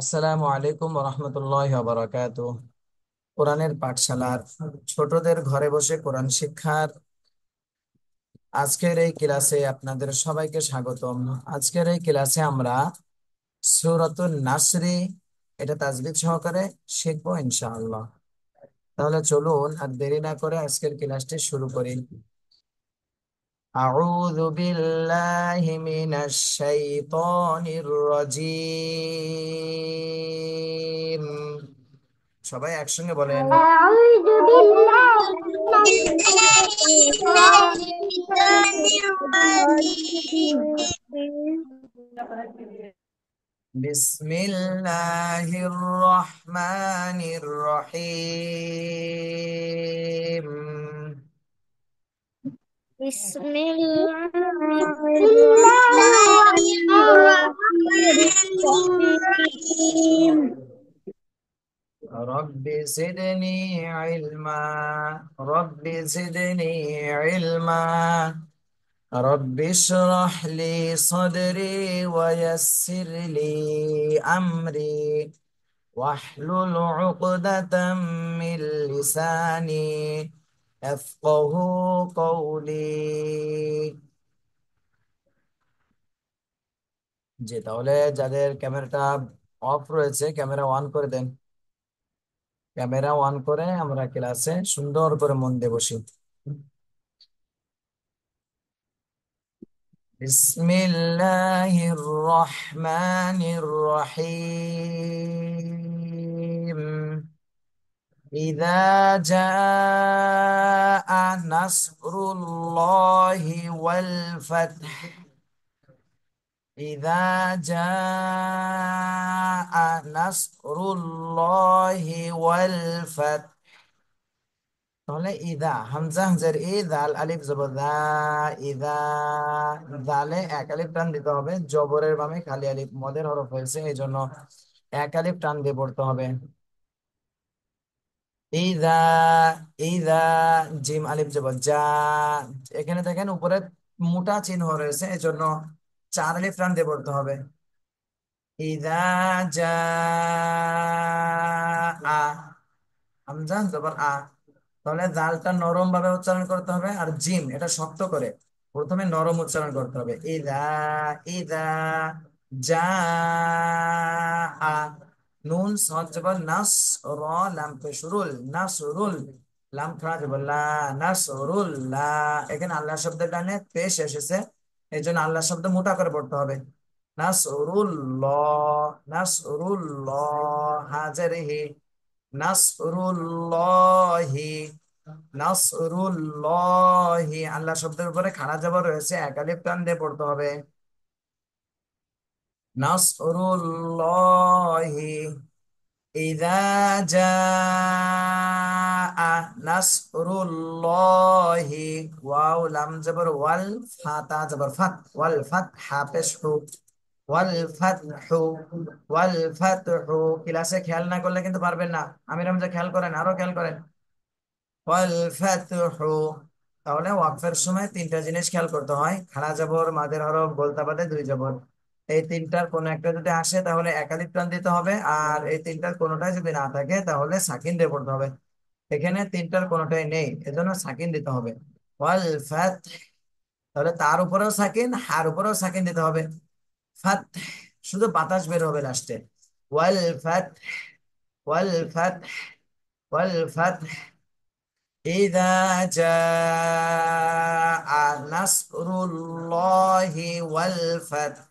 আসসালামু আলাইকুম রহমতুল্লাহ বারাকাতু। কোরআনের পাঠশালার ছোটদের ঘরে বসে কোরআন শিক্ষার আজকের এই ক্লাসে আপনাদের সবাইকে স্বাগতম। আজকের এই ক্লাসে আমরা সূরাতুন নাসরি এটা তাজবিদ সহকারে শিখবো ইনশাআল্লাহ। তাহলে চলুন আর দেরি না করে আজকের ক্লাসটি শুরু করি। আউযু বিল্লাহি মিনাশ শাইতানির রাজীম। সবাই একসঙ্গে বলেন। أعوذ بالله من الشيطان الرجيم বিসমিল্লাহির রহমানির রহিম। بسم الله الرحمن الرحيم রব্বি জিদনি ইলমা। রব্বি জিদনি ইলমা। রব্বি ইশরাহ লি সাদরি ওয়া ইয়াসসির লি আমরি واحلل عقدة من لساني يفقه قولي। জি, তাহলে যাদের ক্যামেরাটা অফ রয়েছে ক্যামেরা অন করে দেন। ক্যামেরা অন করে আমরা ক্লাসে সুন্দর করে মন দিয়ে বসি। বিসমিল্লাহির রহমানির রহিম। إذا جاء نصر الله والفتح. إذا جاء نصر الله والفتح তাহলে ইদা হামজা হামজার দাল আলিফ জবর দা। ইদা দালে এক আলিফ টান দিতে হবে, জবরের বামে খালি আলিফ মদের হরফ হয়েছে এই জন্য এক আলিফ টান দিয়ে পড়তে হবে। ইদা ইদা জিম আলিফ জবর যা। এখানে দেখেন উপরে মোটা চিহ্ন রয়েছে এই জন্য চার আলিফ টান দিয়ে পড়তে হবে। ইদা জা আ হামজা জবর আ। তাহলে জালটা নরম ভাবে উচ্চারণ করতে হবে আর জিম এটা শক্ত করে প্রথমে নরম উচ্চারণ করতে হবে। ইদা ইদা জা আ। নুন সদ জবর নাস। র লাম পেশরুল নাসরুল। লাম খাড়া জবর লা। নাসরুল লা। এখানে আল্লাহ শব্দের ডানে পেশ এসেছে এই জন্য আল্লাহ শব্দ মোটা করে পড়তে হবে। নাসরুল্লাহ নাসরুল্লাহ হাজারিহি। নাসরুল্লাহি নাসরুল্লাহি আল্লাহ শব্দের উপরে খাড়া জবর রয়েছে এক আলিফ টান দিয়ে পড়তে হবে। নাসরুল্লাহি ইযা জাআ নাসরুল্লাহি। ওয়াও লাম জবর ওয়াল, ফাতা জবর ফাত, ওয়াল ফাত হা পেশ হু। ওয়াল ফাতহু ওয়াল ফাতহু। ক্লাসে খেয়াল না করলে কিন্তু পারবেন না। আমির হামজা খেয়াল করেন, আরো খেয়াল করেন। ওয়াল ফাতহু। তাহলে ওয়াকফের সময় তিনটা জিনিস খেয়াল করতে হয়, খাড়া জবর, মাদের হরফ, গোলতা বাদে দুই জবর। এই তিনটার কোনো একটা যদি আসে তাহলে একালিপ টান দিতে হবে, আর এই তিনটার কোনোটাই যদি না থাকে তাহলে সাকিন দিয়ে পড়তে হবে। এখানে তিনটার কোনোটাই নেই এজন্য সাকিন দিতে হবে। ওয়াল ফাত। তাহলে তার উপরেও সাকিন, হার উপরেও সাকিন দিতে হবে। ফাত, শুধু বাতাস বের হবে লাস্টে। ওয়াল ফাত ওয়াল ফাত ওয়াল ফাত। إذا جاء نصر الله والفتح.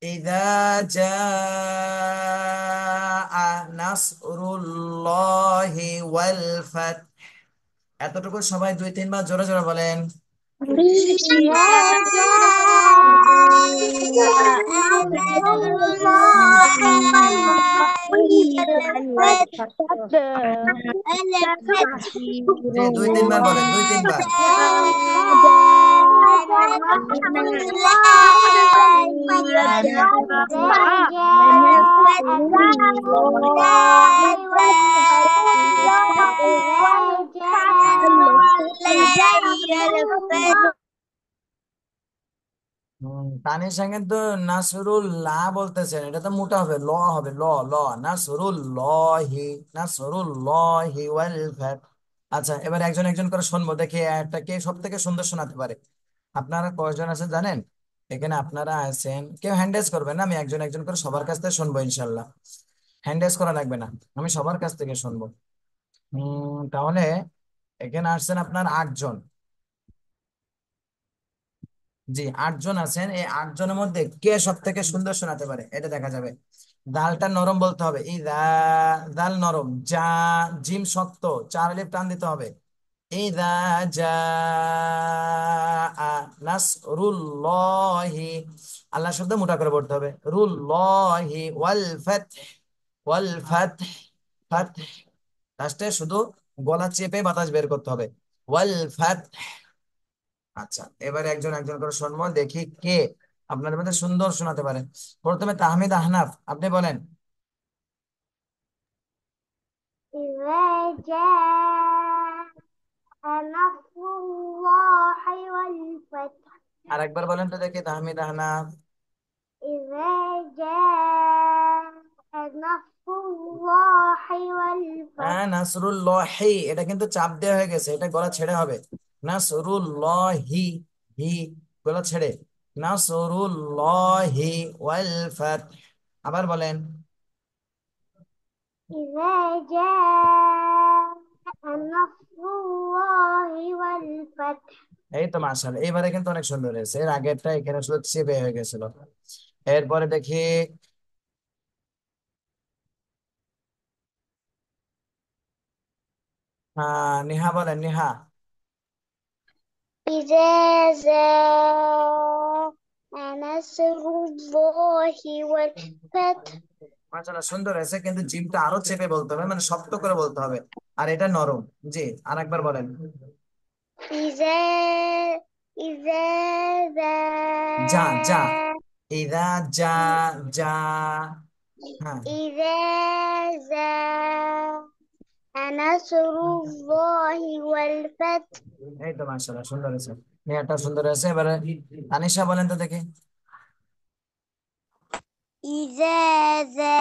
إذا جاء نصر الله والفتح এতটুকু সবাই দুই তিনবার জোরে জোরে বলেন। إذا جاء نصر الله والفتح জি, দুই তিনবার বলেন, দুই তিনবার। তানিশা কিন্তু নাসরুল্লাহ বলতেছেন, এটা তো মোটা হবে, ল হবে, ল, ল, নাসরুল্লাহি, নাসরুল্লাহি ওয়াল ফাত। আচ্ছা, এবার একজন একজন করে শুনবো, দেখি একটা কে সব থেকে সুন্দর শোনাতে পারে। আপনারা কয়জন আছেন জানেন? এখানে আপনারা আছেন, কেউ হ্যান্ডেজ করবেন না, আমি একজন একজন করে সবার কাছ থেকে শুনবো ইনশাল্লাহ। হ্যান্ডেজ করা লাগবে না, আমি সবার কাছ থেকে শুনবো। তাহলে এখানে আসছেন আপনার 8 জন। জি, 8 জন আছেন, এই 8 জনের মধ্যে কে সব থেকে সুন্দর শোনাতে পারে এটা দেখা যাবে। দালটা নরম বলতে হবে, এই দাল নরম, যা, জিম শক্ত, 4 আলিফ টান দিতে হবে। ইদা জা নাসরুল্লাহি, আল্লাহ শব্দ মোটা করে পড়তে হবে, রুল্লাহি ওয়াল ফাত, ওয়াল ফাত, ফাত, লাস্টে শুধু গলা চেপে বাতাস বের করতে হবে, ওয়াল ফাত। আচ্ছা, এবারে একজন একজন করে শুনবো, দেখি কে আপনাদের মধ্যে সুন্দর শোনাতে পারে। প্রথমে তাহমিদ আহনাফ, আপনি বলেন। إذا جاء نصر الله والفتح. আর একবার বলেন তো দেখি, তাহমিদ আহনাফ। إذا جاء نصر الله হ্যাঁ, والفتح. নাসরুল্লাহি, এটা কিন্তু চাপ দেওয়া হয়ে গেছে, এটা গলা ছেড়ে হবে। নাসরুল্লাহি, হি, গলা ছেড়ে, নাসরুল্লাহি ওয়াল ফাত। আবার বলেন। إذا جاء نصر الله والفتح. এই তো মাশাআল্লাহ, এইবারে কিন্তু অনেক সুন্দর হয়েছে, এর আগেরটা এখানে শুধু চেপে হয়ে গেছিল। এরপরে দেখি, নিহা বলেন, নিহা। إذا جاء نصر الله والفتح. মাশাআল্লাহ, সুন্দর হয়েছে, কিন্তু জিমটা আরো চেপে বলতে হবে, মানে শক্ত করে বলতে হবে, আর এটা নরম। জি, আর একবার বলেন। إذا إذا যা, যা, ذا ইদা, যা, যা, হ্যাঁ, إذا جاء نصر الله والفتح. এই তো মাশাআল্লাহ, সুন্দর হয়েছে, মেয়েটা সুন্দর হয়েছে। এবারে তানিশা বলেন তো দেখি। إذا ذا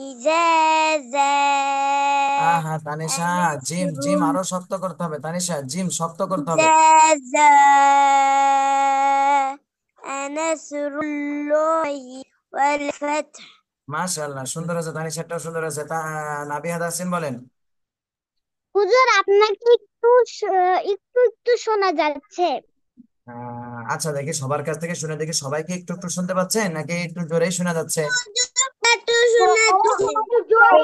إذا ذا হ্যাঁ, তানিশা, জিম, نصر জিম আরো শক্ত করতে হবে, তানিশা, জিম শক্ত করতে হবে। إذا ذا نصر الله والفتح. মাশাআল্লাহ, সুন্দর হয়েছে, তানিশাটাও সুন্দর হয়েছে। নাবিহা তাসিন বলেন। হুজুর আপনাকে একটু একটু একটু শোনা যাচ্ছে। আচ্ছা, দেখি সবার কাছ থেকে শুনে দেখি, সবাইকে একটু একটু শুনতে পাচ্ছেন নাকি একটু জোরেই শোনা যাচ্ছে? একটু শোনাচ্ছে। একটু জোরে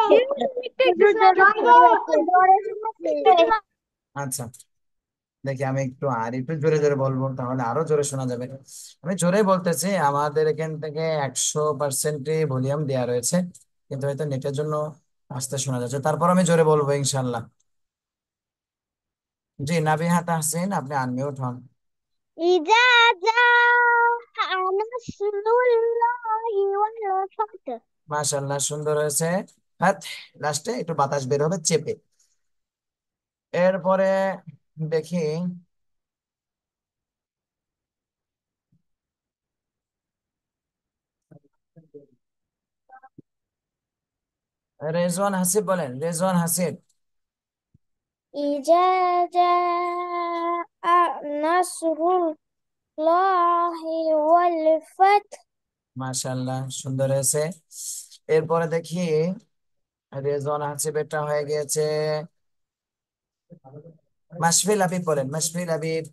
একটু জোরে শোনাচ্ছে। আচ্ছা, দেখি আমি একটু আর একটু জোরে জোরে বলবো, তাহলে আরো জোরে শোনা যাবে। আমি জোরে বলতেছি, আমাদের এখান থেকে 100% ভলিউম দেওয়া রয়েছে, কিন্তু হয়তো নেটের জন্য আস্তে শোনা যাচ্ছে, তারপর আমি জোরে বলবো ইনশাল্লাহ। জি, নাবিহা তাহসিন, আপনি আনমিউট হন। إذا جاء نصر الله والفتح. মাশাআল্লাহ, সুন্দর হয়েছে। হাত, লাস্টে একটু বাতাস বের হবে চেপে। এরপরে দেখি, রেজওয়ান হাসিব বলেন, রেজওয়ান হাসিব। إذا جاء نصر الله والفتح. মাশাআল্লাহ, সুন্দর হয়েছে। এরপরে দেখি, রেজওয়ান হাসিব এটা হয়ে গিয়েছে। মাশফিল হাবিব বলেন, মাশফিল হাবিব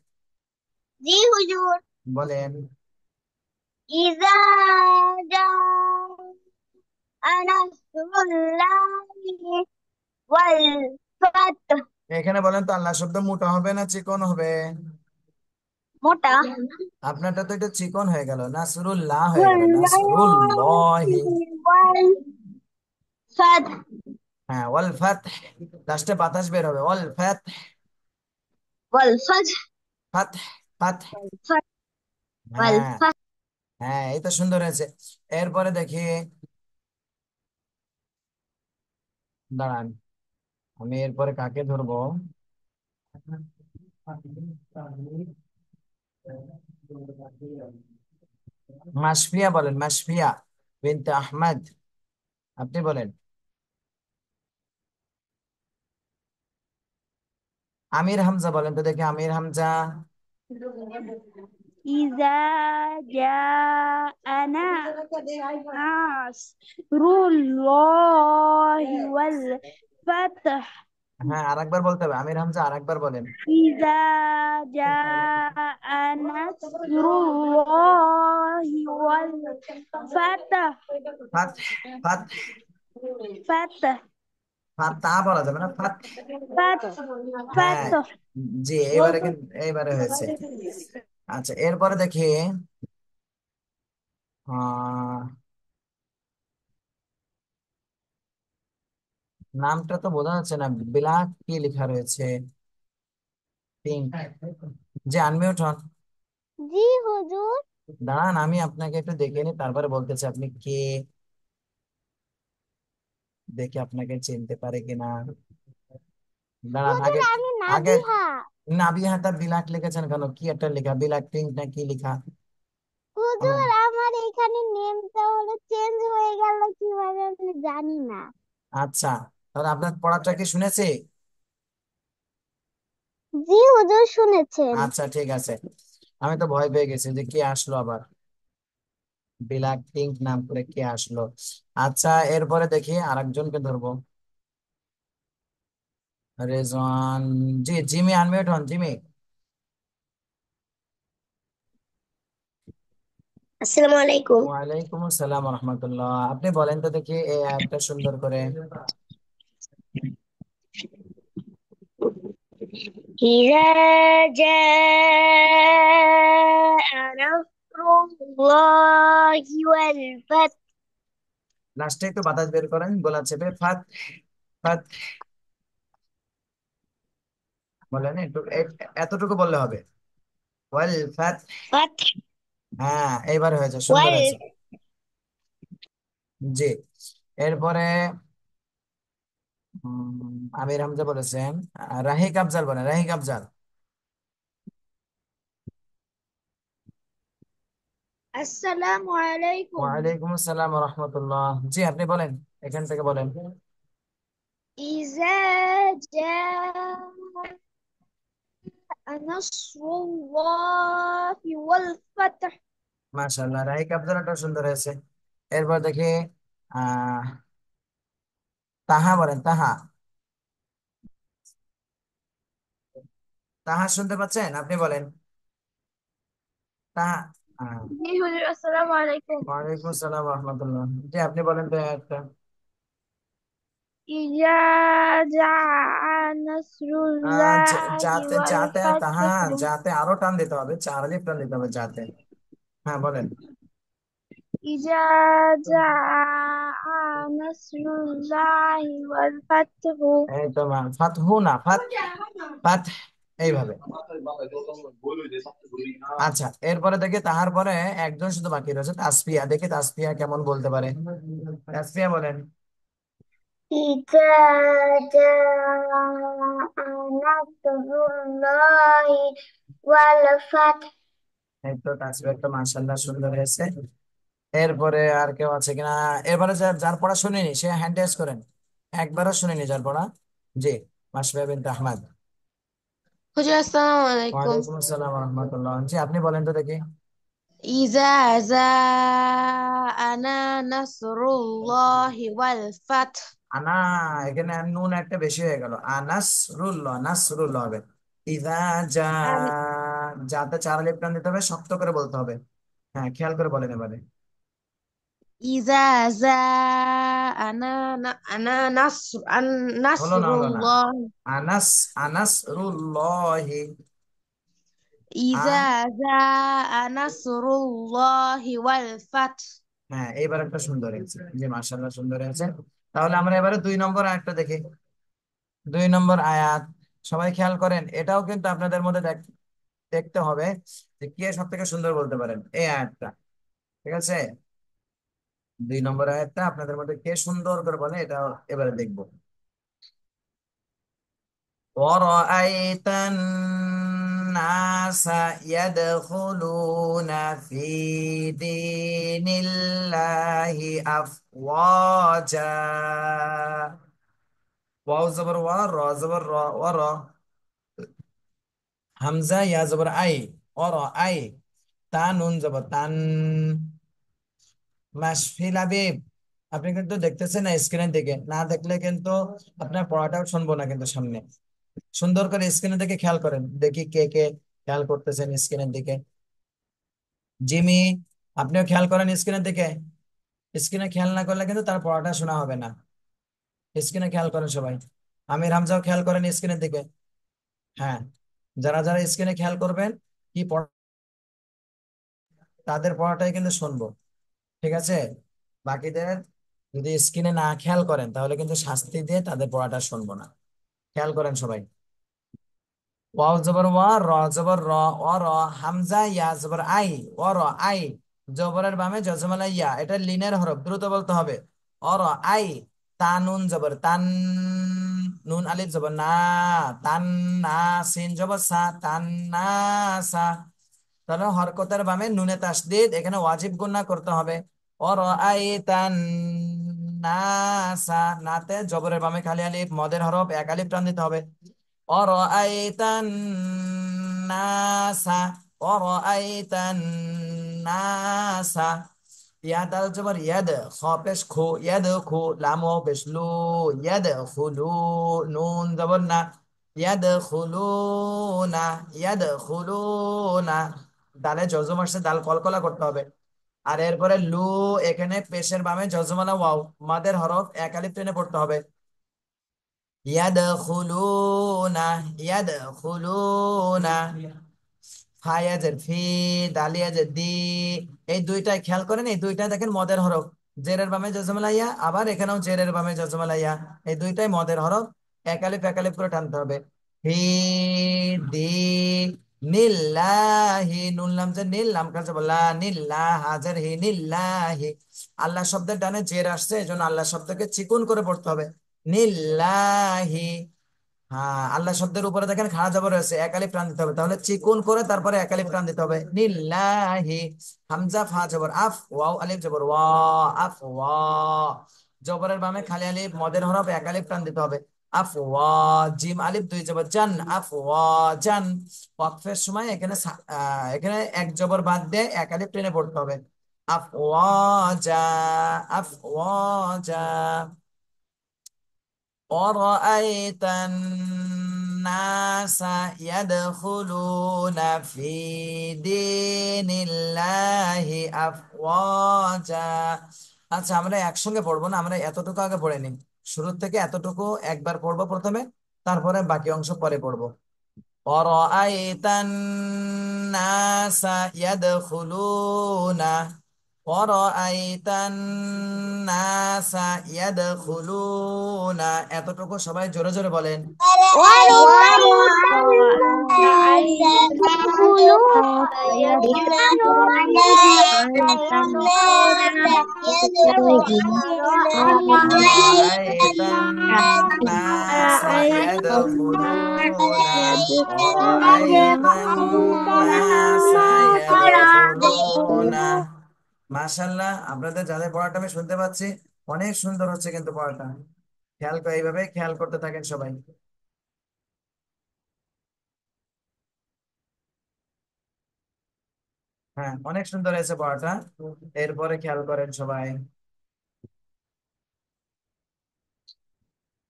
জি হুজুর। বলেন। إذا جاء نصر الله والفتح. এখানে বলেন তো, আল্লাহ শব্দ মোটা হবে না চিকন হবে? মোটা। আপনারটা তো একটু চিকন হয়ে গেল, নাসরুল্লাহ হয়ে গেল, নাসরুল্লাহি। والفتح. হ্যাঁ, ওয়াল ফাত, লাস্টে বাতাস বের হবে, ওয়াল ফাত, والفتح. ফাত, ফাত। والفتح. হ্যাঁ, والفتح. হ্যাঁ, এই তো সুন্দর হয়েছে। এরপরে দেখি, দাঁড়ান, আমি এরপরে কাকে ধরবো? মাসফিয়া বলেন, মাসফিয়া বিনতে আহমদ। আপনি বলেন। আমির হামজা বলেন তো দেখি, আমির হামজা। إذا جاء نصر الله والفتح হ্যাঁ, আরেকবার বলতে হবে, আমির হামজা আরেকবার বলেন। إذا جاء نصر الله والفتح ফাত, ফাত, فتح ফাত তা বলা যাবে না, ফাত। فتح হ্যাঁ, فتح জি, এইবারে কিন্তু এইবারে হয়েছে। আচ্ছা, এরপরে দেখি। আহ নামটা তো বোঝা যাচ্ছে না, ব্ল্যাক কি লেখা রয়েছে, পিঙ্ক। যে আনমিউট হন। জি হুজুর। দাঁড়ান, আমি আপনাকে একটু দেখে নিই, তারপরে বলতেছি আপনি কে, দেখে আপনাকে চিনতে পারে কিনা। দাঁড়ান হুজুর আগে। আমি আগে নাবিহা। নাবিহাটা বিলাক লিখেছেন কেন? কি একটা লেখা, বিলাক পিঙ্ক না কি লেখা? আমার। হুজুর আমার এখানে নেমটা হলো চেঞ্জ হয়ে গেল কিভাবে আমি জানি না। আচ্ছা, তাহলে আপনার পড়াটা কি শুনেছি? জি হুজুর শুনেছেন। আচ্ছা, ঠিক আছে। আমি তো ভয় পেয়ে গেছি যে কে আসলো আবার, ব্ল্যাক পিঙ্ক নাম করে কে আসলো। আচ্ছা, এরপরে দেখি আরেকজনকে ধরবো। রেজন। জি, জিমি আনমিউট হন, জিমি। আসসালামু আলাইকুম। ওয়ালাইকুম আসসালাম রহমতুল্লাহ। আপনি বলেন তো দেখি এই আয়াতটা সুন্দর করে। إذا جاء نصر الله والفتح লাস্টে একটু বাতাস বের করেন গলা চেপে, ফাত, ফাত। বলেন একটু, এতটুকু বললে হবে। ওয়াল ফাত। فتح হ্যাঁ, এইবার হয়েছে, সুন্দর হয়েছে। وال জি। এরপরে আমির হামজা বলেছেন। রাহিক আফজাল বলেন, রাহিক আফজাল। আসসালামু আলাইকুম। ওয়ালাইকুম আসসালাম রহমতুল্লাহ। জি, আপনি বলেন, এখান থেকে বলেন। إذا جاء نصر الله والفتح মাশাআল্লাহ, রাহিক আফজালটা সুন্দর হয়েছে। এরপর দেখি আহ তাহা বলেন, তাহা। তাহা শুনতে পাচ্ছেন? আপনি বলেন। তাহা। আহ, জি হুজুর আসসালামু আলাইকুম। ওয়ালাইকুম আসসালাম রহমতুল্লাহ। জি, আপনি বলেন তো একটা। إذا جاء نصر الله যাতে, যাতে তাহা, والفتح যাতে আরো টান দিতে হবে, চার আলিফ টান দিতে হবে, যাতে। হ্যাঁ, বলেন। إذا جاء نصر الله والفتح এই তো ফাতহু না, ফাত, ফাত, এইভাবে। আচ্ছা, এরপরে দেখি তাহার পরে একজন শুধু বাকি রয়েছে, তাসফিয়া। দেখি তাসফিয়া কেমন বলতে পারে। তাসফিয়া বলেন। إذا جاء نصر الله والفتح এই তো তাসফিয়া তো মাশাআল্লাহ সুন্দর হয়েছে। এরপরে আর কেউ আছে কিনা? এরপরে যার যার পড়া শুনিনি সে হ্যান্ড রেজ করেন। একবারও শুনিনি যার পড়া। জি, মাসফিয়া বিনতে আহমদ। হুজুর আসসালামু আলাইকুম। ওয়ালাইকুম আসসালাম রহমতুল্লাহ। জি, আপনি বলেন তো দেখি। إذا جاءنا نصر الله والفتح আনা, এখানে নুন একটা বেশি হয়ে গেল, আনাসরুল্লাহ, নাসরুল্লাহ হবে। ইদা যা, আমি যাতে চার আলিফ টান দিতে হবে, শক্ত করে বলতে হবে। হ্যাঁ, খেয়াল করে বলেন এবারে। إذا جاءنا হলো نصر না, হলো না। الله আনাস, আনাসরুল্লাহি। আ, إذا جاء نصر الله والفتح হ্যাঁ, এইবার একটা সুন্দর হয়েছে। জি, মাশাআল্লাহ সুন্দর হয়েছে। তাহলে আমরা এবারে 2 নম্বর আয়াতটা দেখি। 2 নম্বর আয়াত, সবাই খেয়াল করেন, এটাও কিন্তু আপনাদের মধ্যে দেখতে হবে যে কে সব থেকে সুন্দর বলতে পারেন এই আয়াতটা। ঠিক আছে, 2 নম্বর আয়াতটা আপনাদের মধ্যে কে সুন্দর করে বলে এটা এবারে দেখবো। নাসা ইয়াদখুলুনা ফি দীনিল্লাহি আফওয়াজা। ওয়াও জবর ওয়া, র জবর র, ওয়া র। হামজা ইয়া জবর আই, ওয়া র আই। তা নুন জবর তান। মাশফিল আবিব, আপনি কিন্তু দেখতেছেন না স্ক্রিনের দিকে, না দেখলে কিন্তু আপনার পড়াটাও শুনবো না কিন্তু সামনে। সুন্দর করে স্ক্রিনের দিকে খেয়াল করেন, দেখি কে কে খেয়াল করতেছেন স্ক্রিনের দিকে। জিমি, আপনিও খেয়াল করেন স্ক্রিনের দিকে। স্ক্রিনে খেয়াল না করলে কিন্তু তার পড়াটা শোনা হবে না। স্ক্রিনে খেয়াল করেন সবাই। আমির হামজাও খেয়াল করেন স্ক্রিনের দিকে। হ্যাঁ, যারা যারা স্ক্রিনে খেয়াল করবেন কি পড়া, তাদের পড়াটাই কিন্তু শুনবো। ঠিক আছে? বাকিদের যদি স্ক্রিনে না খেয়াল করেন তাহলে কিন্তু শাস্তি দিয়ে তাদের পড়াটা শুনবো না। খেয়াল করেন সবাই। ওয়াও জবর ওয়া, র জবর র, অ র। হামজা ইয়া জবর আই, অ র আই। জবরের বামে জজমালা ইয়া, এটা লিনের হরফ, দ্রুত বলতে হবে। অ র আই। তানুন জবর তান, নুন আলিফ জবর না, তান না। সিন জবর সা, তান না সা। তাহলে হরকতের বামে নুনে তাসদিদ, এখানে ওয়াজিব গুন্না করতে হবে। অ র আই তান নাসা, নাতে জবরের বামে খালি আলিফ, মদের হরফ, এক আলিফ টান দিতে হবে। অরআইতা الناس অরআইতা الناس। ইয়া দাল জবর ইয়াদ, খ পেশ খু, ইয়াদ খু। লাম ওয়াও পেশ লু, ইয়াদ খুলু। নুন জবর না, ইয়াদ খুলুনা, ইয়াদ খুলুনা। দালে জজম আসছে, দাল কলকলা করতে হবে। আর এরপরে লু, এখানে পেশের বামে জজমালা ওয়াও, মাদের হরফ, এক আলিফ টেনে পড়তে হবে। ইয়াদখুলুনা, ইয়াদখুলুনা। ফায়াজের ফি, দালিয়াজের দি। এই দুইটাই খেয়াল করেন, এই দুইটাই দেখেন মদের হরফ। জেরের বামে জজমালাইয়া, আবার এখানেও জেরের বামে জজমালাইয়া। এই দুইটাই মদের হরফ, এক আলিফ করে টানতে হবে। হি দি নিল্লাহি, নুন লাম যে নীল, লাম কাজে বলা নিল্লাহ, হাজার হি নিল্লাহি। আল্লাহ শব্দের ডানে জের আসছে, এই জন্য আল্লাহ শব্দকে চিকুন করে পড়তে হবে। নিল্লাহি। হ্যাঁ, আল্লাহ শব্দের উপরে দেখেন খাড়া জবর রয়েছে, এক আলিফ টান দিতে হবে, তাহলে চিকুন করে তারপরে এক আলিফ টান দিতে হবে। নিল্লাহি। হামজা ফা জবর আফ, ওয়াও আলিফ জবর ওয়া, আফ ওয়া। জবরের বামে খালি আলিফ, মদের হরফ, এক আলিফ টান দিতে হবে। আফ ওয়া। জিম আলিফ দুই জবর জান, আফ ওয়া জান। ওয়াকফের সময় এখানে এখানে এক জবর বাদ দিয়ে এক আলিফ টেনে পড়তে হবে। আফ ওয়া জা, আফ ওয়া জা। ورأيت الناس يدخلون في دين الله أفواجا। আচ্ছা, আমরা একসঙ্গে পড়বো না, আমরা এতটুকু আগে পড়ে নিই। শুরু থেকে এতটুকু একবার পড়বো প্রথমে, তারপরে বাকি অংশ পরে পড়বো। ورأيت الناس يدخلون، ورأيت الناس يدخلون। এতটুকু সবাই জোরে জোরে বলেন। ورأيت الناس ورأيت يدخلون، الناس ورأيت الناس ورأيت يدخلون، ورأيت الناس يدخلون। মাশাআল্লাহ, আপনাদের যাদের পড়াটা আমি শুনতে পাচ্ছি, অনেক সুন্দর হচ্ছে কিন্তু পড়াটা। খেয়াল করে, এইভাবে খেয়াল করতে থাকেন সবাই। হ্যাঁ, অনেক সুন্দর হয়েছে পড়াটা। এরপরে খেয়াল করেন সবাই।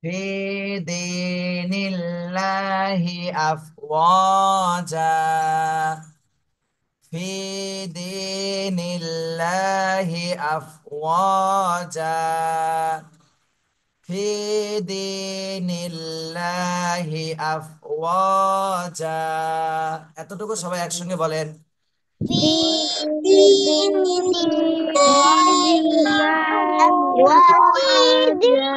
في دين الله أفواجا، في دين الله أفواجا، في دين الله أفواجا। এতটুকু সবাই একসঙ্গে বলেন। في دين الله أفواجا.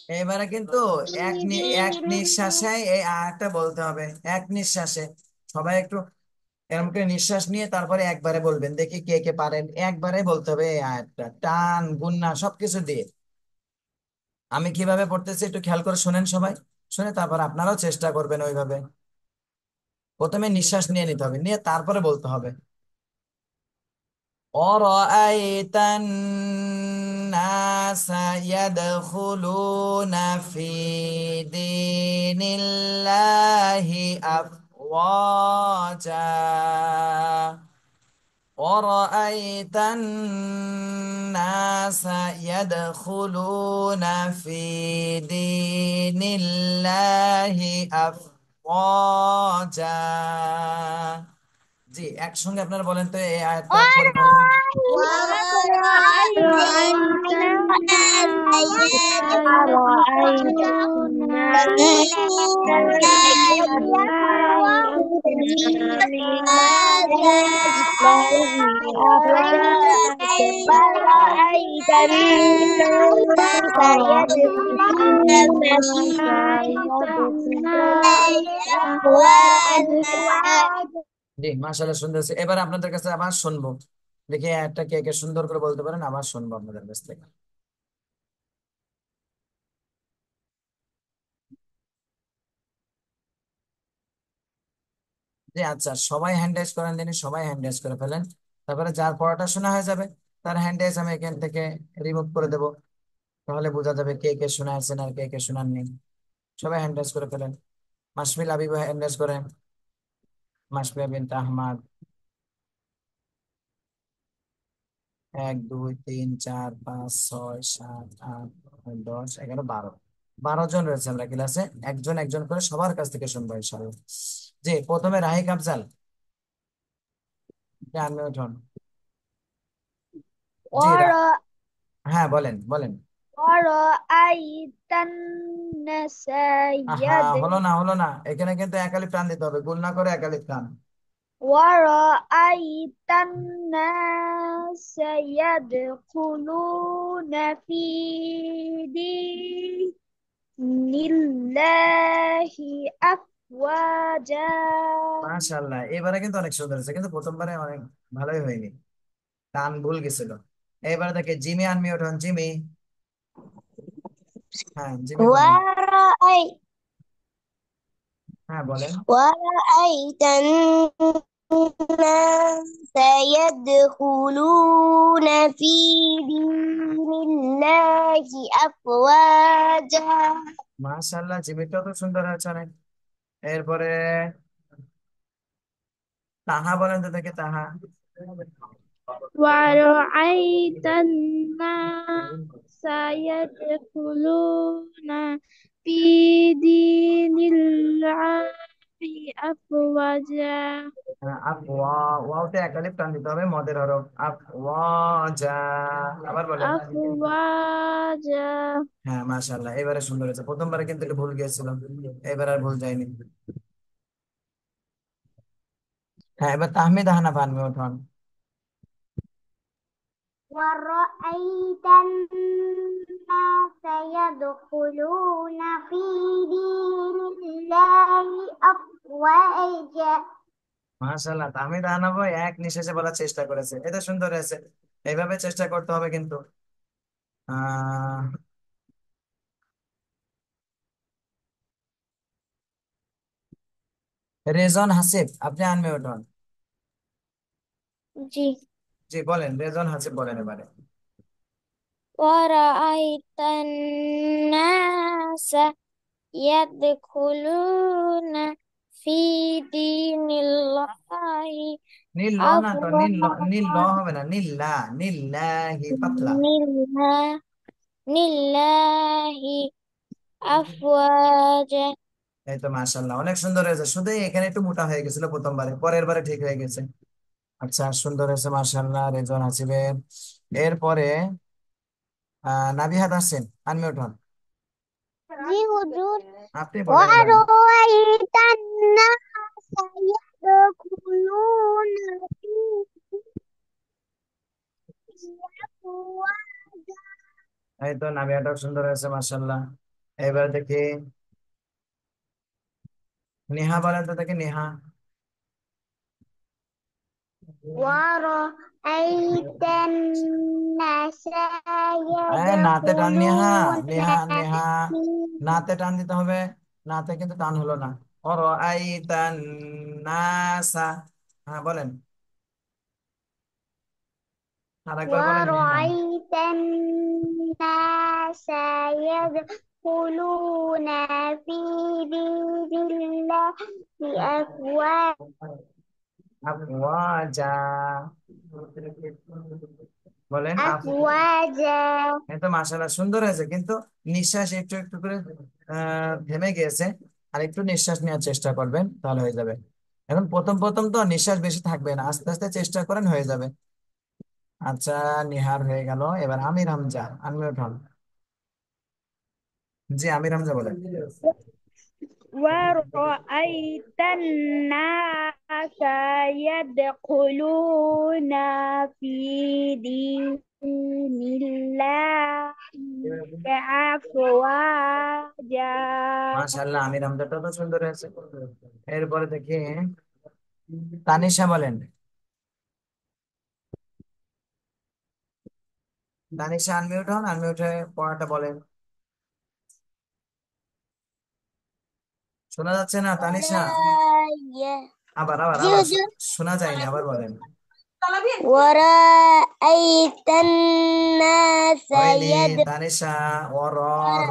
এবারে কিন্তু এক নিঃশ্বাসে এই আয়াতটা বলতে হবে, এক নিঃশ্বাসে। সবাই একটু এরকম করে নিঃশ্বাস নিয়ে তারপরে একবারে বলবেন, দেখি কে কে পারেন। একবারে বলতে হবে এই আয়াতটা, টান গুন্না সবকিছু দিয়ে। আমি কিভাবে পড়তেছি একটু খেয়াল করে শুনেন সবাই, শুনে তারপর আপনারাও চেষ্টা করবেন ওইভাবে। প্রথমে নিঃশ্বাস নিয়ে নিতে হবে, নিয়ে তারপরে বলতে হবে। أرأيت الناس يدخلون في دين الله أفواجا ورأيت الناس يدخلون في دين الله أفواجا। জি, একসঙ্গে আপনারা বলেন তো এই আয়াতটা পরিপূর্ণ। ورأيت الناس يدخلون في دين الله أفواجا ورأيت الناس أفواجا জি, মাশাআল্লাহ, সুন্দর হয়েছে। এবার আপনাদের কাছে আবার শুনবো, দেখি একটা কে কে সুন্দর করে বলতে পারেন, আবার শুনবো আপনাদের কাছ থেকে। জি আচ্ছা, সবাই হ্যান্ড রাইজ করেন, দিনই সবাই হ্যান্ড রাইজ করে ফেলেন। তারপরে যার পড়াটা শোনা হয়ে যাবে তার হ্যান্ড রাইজ আমি এখান থেকে রিমুভ করে দেবো। তাহলে বোঝা যাবে কে কে শোনা আছেন আর কে কে শোনাননি। সবাই হ্যান্ড রাইজ করে ফেলেন। মাসমিল আবিব হ্যান্ড রাইজ করেন। মাসমিয়া বিনতে আহমাদ। 1 2 3 4 5 6 7 8 9 10 11 12, 12 জন রয়েছে আমরা ক্লাসে। একজন একজন করে সবার কাছ থেকে শুনবো ইনশাআল্লাহ। জি, প্রথমে রাহিক আফজাল, আপনি উঠুন। জি হ্যাঁ, বলেন বলেন। ورأيت الناس আহা, হলো না হলো না, এখানে কিন্তু একালিপ টান দিতে হবে, গুণ না করে একালিপ টান। ورأيت الناس يدخلون في دين الله أفواجا মাশাআল্লাহ, এবারে কিন্তু অনেক সুন্দর হয়েছে, কিন্তু প্রথমবারে অনেক ভালোই হয়নি, টান ভুল গেছিল। এবারে দেখে জিমি আনমিউট হন, জিমি। হ্যাঁ জিমি বলেন। ورأيت হ্যাঁ বলেন। ورأيت الناس يدخلون في دين الله أفواجا মাশাআল্লাহ, জিমিটাও তো সুন্দর হয়েছে অনেক। এরপরে তাহা বলেন তো দেখে, তাহা। ورأيت الناس يدخلون في دين الله أفواجا আপ ওয়া, ওয়াওতে একালিপ টান দিতে হবে, মদের হরফ আপ ওয়া যা। আবার বলেন। أفواجا হ্যাঁ মাশাআল্লাহ, এবারে সুন্দর হয়েছে, প্রথমবারে কিন্তু একটু ভুল গিয়েছিল, এবার আর ভুল যায়নি। হ্যাঁ, এবার তাহমিদ আহনাফ আনমিউট হন। ورأيت الناس يدخلون في دين الله أفواجا মাশাআল্লাহ, তাহমিদ আহনাফ এক নিঃশ্বাসে বলার চেষ্টা করেছে, এটা সুন্দর হয়েছে। এইভাবে চেষ্টা করতে হবে কিন্তু। আহ রেজন হাসিব, আপনি আনমিউট হন। জি জি বলেন, রেজন হাসিব বলেন এবারে। ورأيت الناس يدخلون في دين الله নীল ল না তো, নীল ল أفواجا হবে না, নীল্লা, নীল্লাহি পাতলা। لله أفواجا এই তো মাশাআল্লাহ, অনেক সুন্দর হয়েছে, শুধু এখানে একটু মোটা হয়ে গেছিল প্রথমবারে, পরের বারে ঠিক হয়ে গেছে। আচ্ছা, সুন্দর হয়েছে মাশাআল্লাহ রেজন হাসিবের। এরপরে নাবিহা তাহসিন, আনমিউট হন। জি হুজুর আপনি বলেন এবার। ورأيت الناس يدخلون في دين أفواجا এই তো নাবিহাটাও সুন্দর হয়েছে মাশাআল্লাহ। এবার দেখি নেহা বলেন তো দেখি নেহা। ورأيت الناس নাতে টান নেহা, يدخلون নেহা নেহা, في নাতে টান দিতে হবে। নাতে কিন্তু টান হলো না। অর আইতান নাসা। হ্যাঁ বলেন, আর একবার বলেন নেহা। ورأيت الناس يدخلون في دين الله أفواجا আফওয়াজা। বলেন أفواجا এই তো মাশাআল্লাহ সুন্দর হয়েছে, কিন্তু নিঃশ্বাস একটু একটু করে থেমে গিয়েছে। আর একটু নিঃশ্বাস নেওয়ার চেষ্টা করবেন, তাহলে হয়ে যাবে। এখন প্রথম প্রথম তো নিঃশ্বাস বেশি থাকবে না, আস্তে আস্তে চেষ্টা করেন, হয়ে যাবে। আচ্ছা, নিহার হয়ে গেল। এবার আমির হামজা, আনমিউট হন। জি, আমির হামজা বলেন। ورأيت الناس يدخلون في دين الله أفواجا মাশাআল্লাহ, আমির হামজাটা তো সুন্দর হয়েছে। এরপরে দেখি তানিশা বলেন। তানিশা আনমিউট হন, আনমিউট হয়ে পড়াটা বলেন। শোনা যাচ্ছে না তানিশা? ورايا আবার আবার আবার جوجو শোনা যায়নি, আবার বলেন। ورأيت الناس হয়নি তানিশা। ও র,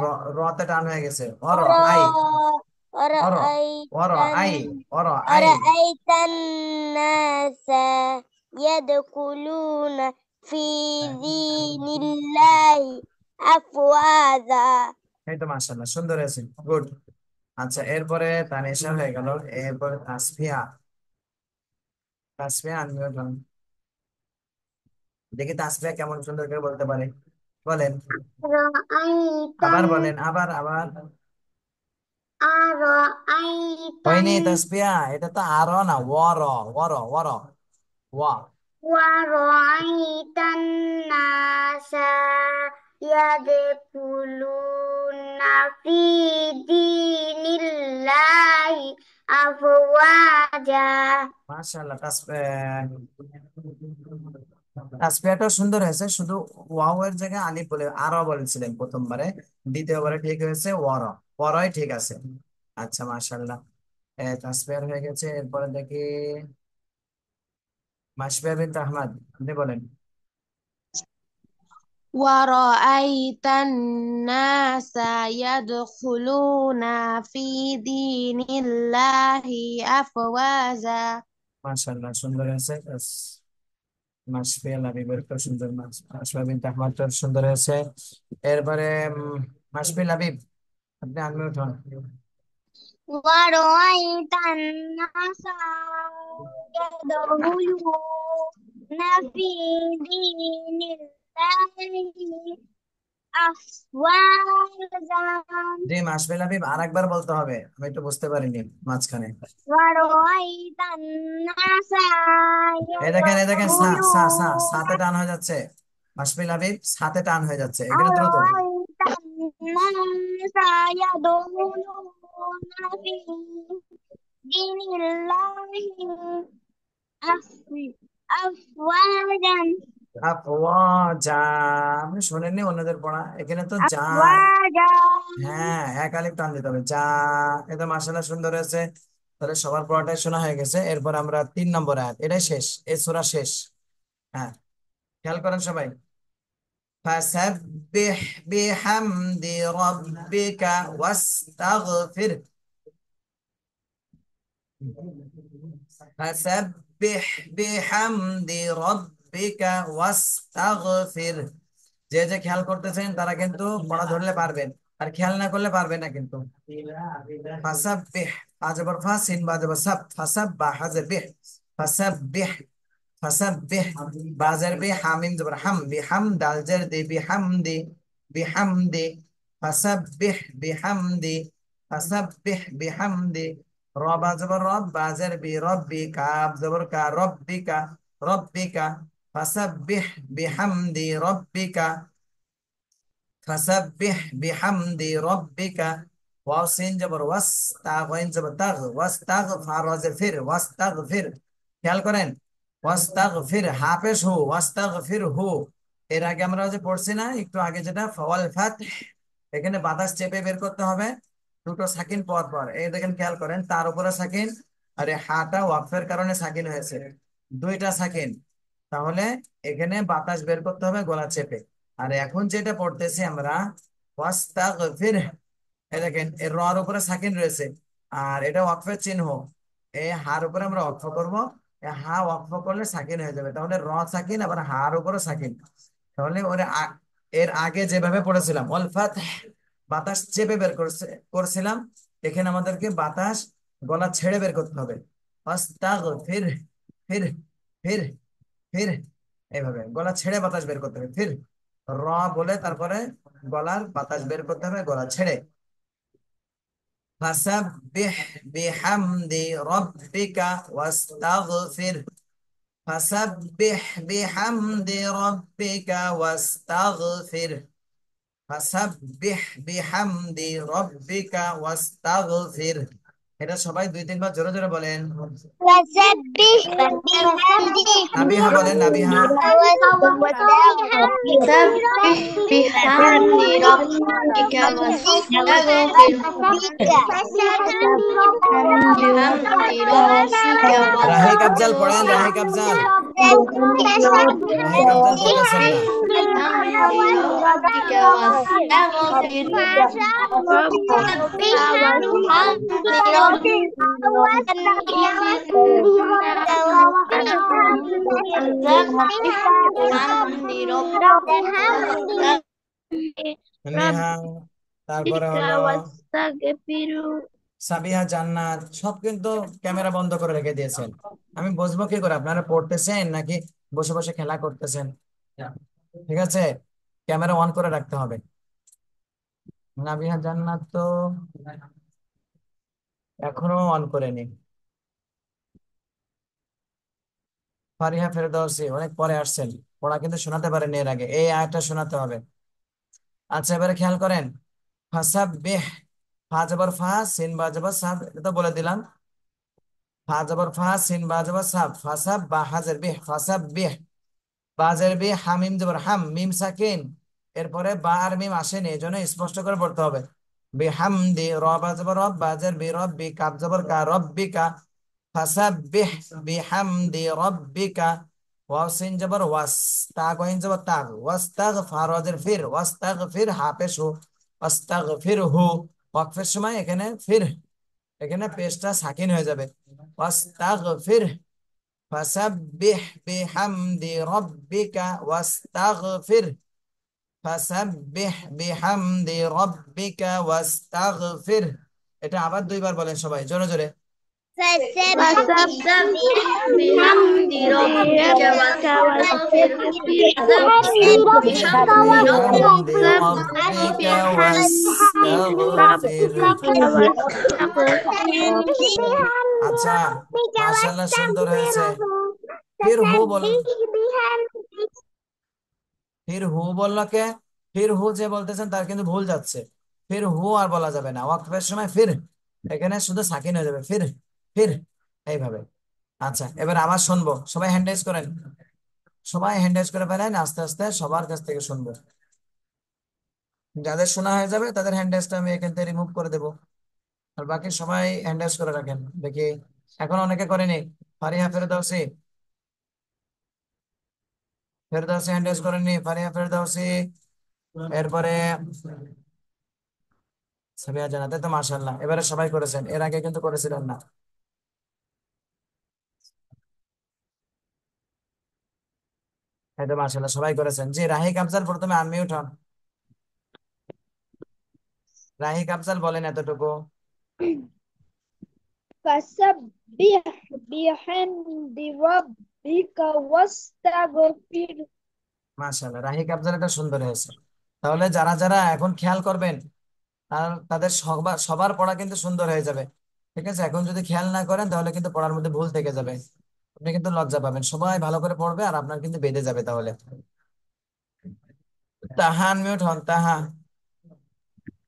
র, রতে টান হয়ে গেছে। অর আই, অর, ورأيت অর আই, অর আই। ورأيت الناس يدخلون في دين الله أفواجا এই তো মাশাআল্লাহ সুন্দর হয়েছে, গুড। আচ্ছা, এরপরে তানিশা হয়ে গেল। এরপরে তাসফিয়া। তাসফিয়া আনমিউট হন। দেখি তাসফিয়া কেমন সুন্দর করে বলতে পারে, বলেন। أرأيت আবার বলেন, আবার আবার। أرأيت হয়নি তাসফিয়া, এটা তো আরো না, ওয়ার, ওয়ার, ওয়ার, ওয়া। ورأيت الناس يدخلون في دين الله أفواجا মাশাআল্লাহ, তাসফিয়াটাও সুন্দর হয়েছে, শুধু ওয়াও এর জায়গায় আলিফ বলে আরো বলেছিলেন প্রথমবারে। দ্বিতীয়বারে ঠিক হয়েছে ওয়ার, ওয়ারই ঠিক আছে। আচ্ছা মাশাআল্লাহ, তাসফিয়ার হয়ে গেছে। এরপরে দেখি মাসফিয়া বিনতে আহমদ, আপনি বলেন। ورأيت الناس يدخلون في دين الله أفواجا মাশাআল্লাহ সুন্দর হয়েছে। মাসফিয়া লাবিবের তো সুন্দর, মাসফিয়া বিনতে আহমদ সুন্দর হয়েছে। এরপরে মাসফিয়া লাবিব, আপনি আনমিউট হন। ورأيت الناس يدخلون في دين الله أفواجا জি মাসফিয়া লাবিব, আর একবার বলতে হবে, আমি একটু বুঝতে পারিনি মাঝখানে। ورأيت الناس এই দেখেন সা, সা, সা, সাতে يدخلون টান হয়ে যাচ্ছে। মাসফিল হাবিব, সাতে টান হয়ে যাচ্ছে, এখানে দ্রুত। أرأيت الناس يدخلون في دين الله أفواجا আফওয়াজা। আপনি শোনেননি অন্যদের পড়া, এখানে তো যা। أفواجا হ্যাঁ, এক আলিফ টান দিতে হবে, যা। এটা মাশাআল্লাহ সুন্দর হয়েছে। তাহলে সবার পড়াটাই শোনা হয়ে গেছে। এরপর আমরা 3 নম্বর আয়াত, এটাই শেষ, এই সূরা শেষ। হ্যাঁ, খেয়াল করেন সবাই। ফাসাব্বিহ বিহামদি রাব্বিকা ওয়াস্তাগফির। ফাসাব্বিহ বিহামদি রাব্বিকা ওয়াস্তাগফির। যে যে খেয়াল করতেছেন তারা কিন্তু পড়া ধরলে পারবেন, আর খেয়াল না করলে পারবেন না কিন্তু। ফাসাব্বিহ, আজবর ফা, সিন বা জবর সাব, ফাসাব্বা হাজর বিহ, ফাসাব্বিহ, ফাসাব্বিহ, বাজার বি, হামিম জবর হাম, বিহাম, দাল জের দি, বিহামদি, বিহামদি, ফাসাব্বিহ বিহামদি, ফাসাব্বিহ বিহামদি। রব জবর রব, বাজার বি, রব্বি, কাব জবর কা, রব্বিকা, রব্বিকা, ফাসাব্বিহ বিহামদি রব্বিকা। ফাসাব্বিহ বিহামদি রাব্বিকা, ওয়াও সিন জবর ওয়াস, তা গইন জবর তাগ, ওয়াস্তাগফার ফির, ওয়াস্তাগফির। খেয়াল করেন, ওয়াস্তাগফির হাফেজ হু, ওয়াস্তাগফির হু। এর আগে আমরা যে পড়ছি না একটু আগে, যেটা ফাওয়াল ফাত, এখানে বাতাস চেপে বের করতে হবে দুটো সাকিন পর পর। এই দেখেন, খেয়াল করেন, তার উপরে সাকিন, আর এই হাটা ওয়াকফের কারণে সাকিন হয়েছে, দুইটা সাকিন। তাহলে এখানে বাতাস বের করতে হবে গলা চেপে। আর এখন যেটা পড়তেছি আমরা, ওয়াস্তাগফির, এই দেখেন এর রর উপরে সাকিন রয়েছে, আর এটা ওয়াকফের চিহ্ন। এই হার উপরে আমরা ওয়াকফ করব, এই হা ওয়াকফ করলে সাকিন হয়ে যাবে। তাহলে র সাকিন, আবার হার উপরে সাকিন। তাহলে এর আগে যেভাবে পড়েছিলাম ওয়াল ফাতহ, বাতাস চেপে বের করছিলাম, এখানে আমাদেরকে বাতাস গলা ছেড়ে বের করতে হবে। আস্তাগফির, ফির, ফির, ফির, এইভাবে গলা ছেড়ে বাতাস বের করতে হবে। ফির, র বলে তারপরে গলার বাতাস বের করতে হবে গলা ছেড়ে। ফাসাব্বিহ বিহামদি রাব্বিকা ওয়াস্তাগফির, ফাসাব্বিহ বিহামদি রাব্বিকা ওয়াস্তাগফির, ফাসাব্বিহ বিহামদি রাব্বিকা ওয়াস্তাগফির। এটা সবাই দুই তিনবার জোরে জোরে বলেন। فسبح بحمد নাবিহা বলেন, নাবিহা। سبح بحمد ربك واستغفر بحمد ربك রাহিক আফজাল পড়েন, রাহিক আফজাল। রাহিক আফজাল পড়তেছেন না। নেহা, তারপরে হলো সাবিহা, জান্নাত, সব কিন্তু ক্যামেরা বন্ধ করে রেখে দিয়েছেন। আমি বুঝবো কি করে আপনারা পড়তেছেন নাকি বসে বসে খেলা করতেছেন? ঠিক আছে, ক্যামেরা অন করে রাখতে হবে। নাবিহা, জান্নাত তো এখনো অন করেনি। ফারিহা ফেরদৌসি অনেক পরে আসছেন, পড়া কিন্তু শোনাতে পারেনি এর আগে, এই আয়াতটা শোনাতে হবে। আচ্ছা, এবারে খেয়াল করেন, ফাসাব্বিহ, ফা জবর ফা, সিন বা জবর সাব, এটা তো বলে দিলাম। ফা জবর ফা, সিন বা জবর সাব, ফাসাব বা হাজের বিহ, ফাসাব্বিহ, বাজের বি, হামিম জবর হাম, মিম সাকিন, এরপরে বা আর মিম আসেনি, এই জন্য স্পষ্ট করে পড়তে হবে। বিহামদি, রব জবর রব, বাজের বি রব্বি, কাব জবর কা, রব্বিকা, ফাসাব্বিহ বিহামদি রব্বিকা, ওয়াও সিন জবর ওয়াস, তা গইন জবর তাগ, ওয়াস্তাগফার ওয়াজের ফির, ওয়াস্তাগফির হাপেশ হু, ওয়াস্তাগফির হু। ওয়াকফের সময় এখানে ফির, এখানে পেশটা সাকিন হয়ে যাবে। ওয়াস্তাগফির, ফাসাব্বিহ বিহামদি রাব্বিকা ওয়াস্তাগফির, ফাসাব্বিহ বিহামদি রাব্বিকা ওয়াস্তাগফির। এটা আবার দুইবার বলেন সবাই জোরে জোরে। فسبح بحمد ربك واستغفر বিহামদি রাব্বিকা ওয়াস্তাগফির। আচ্ছা, মাশাআল্লাহ, সুন্দর হয়েছে। ফির হু বল, ফির হু বললো কে? ফির হু যে বলতেছেন তার কিন্তু ভুল যাচ্ছে। ফির হু আর বলা যাবে না, ওয়াকফের সময় ফির, এখানে শুধু সাকিন হয়ে যাবে, ফির, ফির, এইভাবে। আচ্ছা, এবার আবার শুনবো, সবাই হ্যান্ড রাইজ করেন, সবাই হ্যান্ড রাইজ করে ফেলেন, আস্তে আস্তে সবার কাছ থেকে শুনবো। যাদের শোনা হয়ে যাবে তাদের হ্যান্ড রাইজটা আমি এখান থেকে রিমুভ করে দেবো, আর বাকি সবাই হ্যান্ড রাইজ করে রাখেন দেখি। এখন অনেকে করেনি। ফারিহা ফেরদৌসি, ফেরদৌসি হ্যান্ড রাইজ করেননি, ফারিহা ফেরদৌসি। এরপরে সাবিয়া জানাতে তো মাশাআল্লাহ, এবারে সবাই করেছেন, এর আগে কিন্তু করেছিলেন না। এই তো মাশাআল্লাহ সবাই করেছেন। জি, রাহিক আফজাল প্রথমে আনমিউট হন। রাহিক আফজাল বলেন এতটুকু। فسبح بحمد ربك واستغفر মাশাআল্লাহ, রাহিক আফজাল, এটা সুন্দর হয়েছে। তাহলে যারা যারা এখন খেয়াল করবেন, তাদের সবার সবার পড়া কিন্তু সুন্দর হয়ে যাবে। ঠিক আছে, এখন যদি খেয়াল না করেন তাহলে কিন্তু পড়ার মধ্যে ভুল থেকে যাবে, আপনি কিন্তু লজ্জা পাবেন। সবাই ভালো করে পড়বে আর আপনার কিন্তু বেঁধে যাবে তাহলে। তাহা আনমিউট হন, তাহা।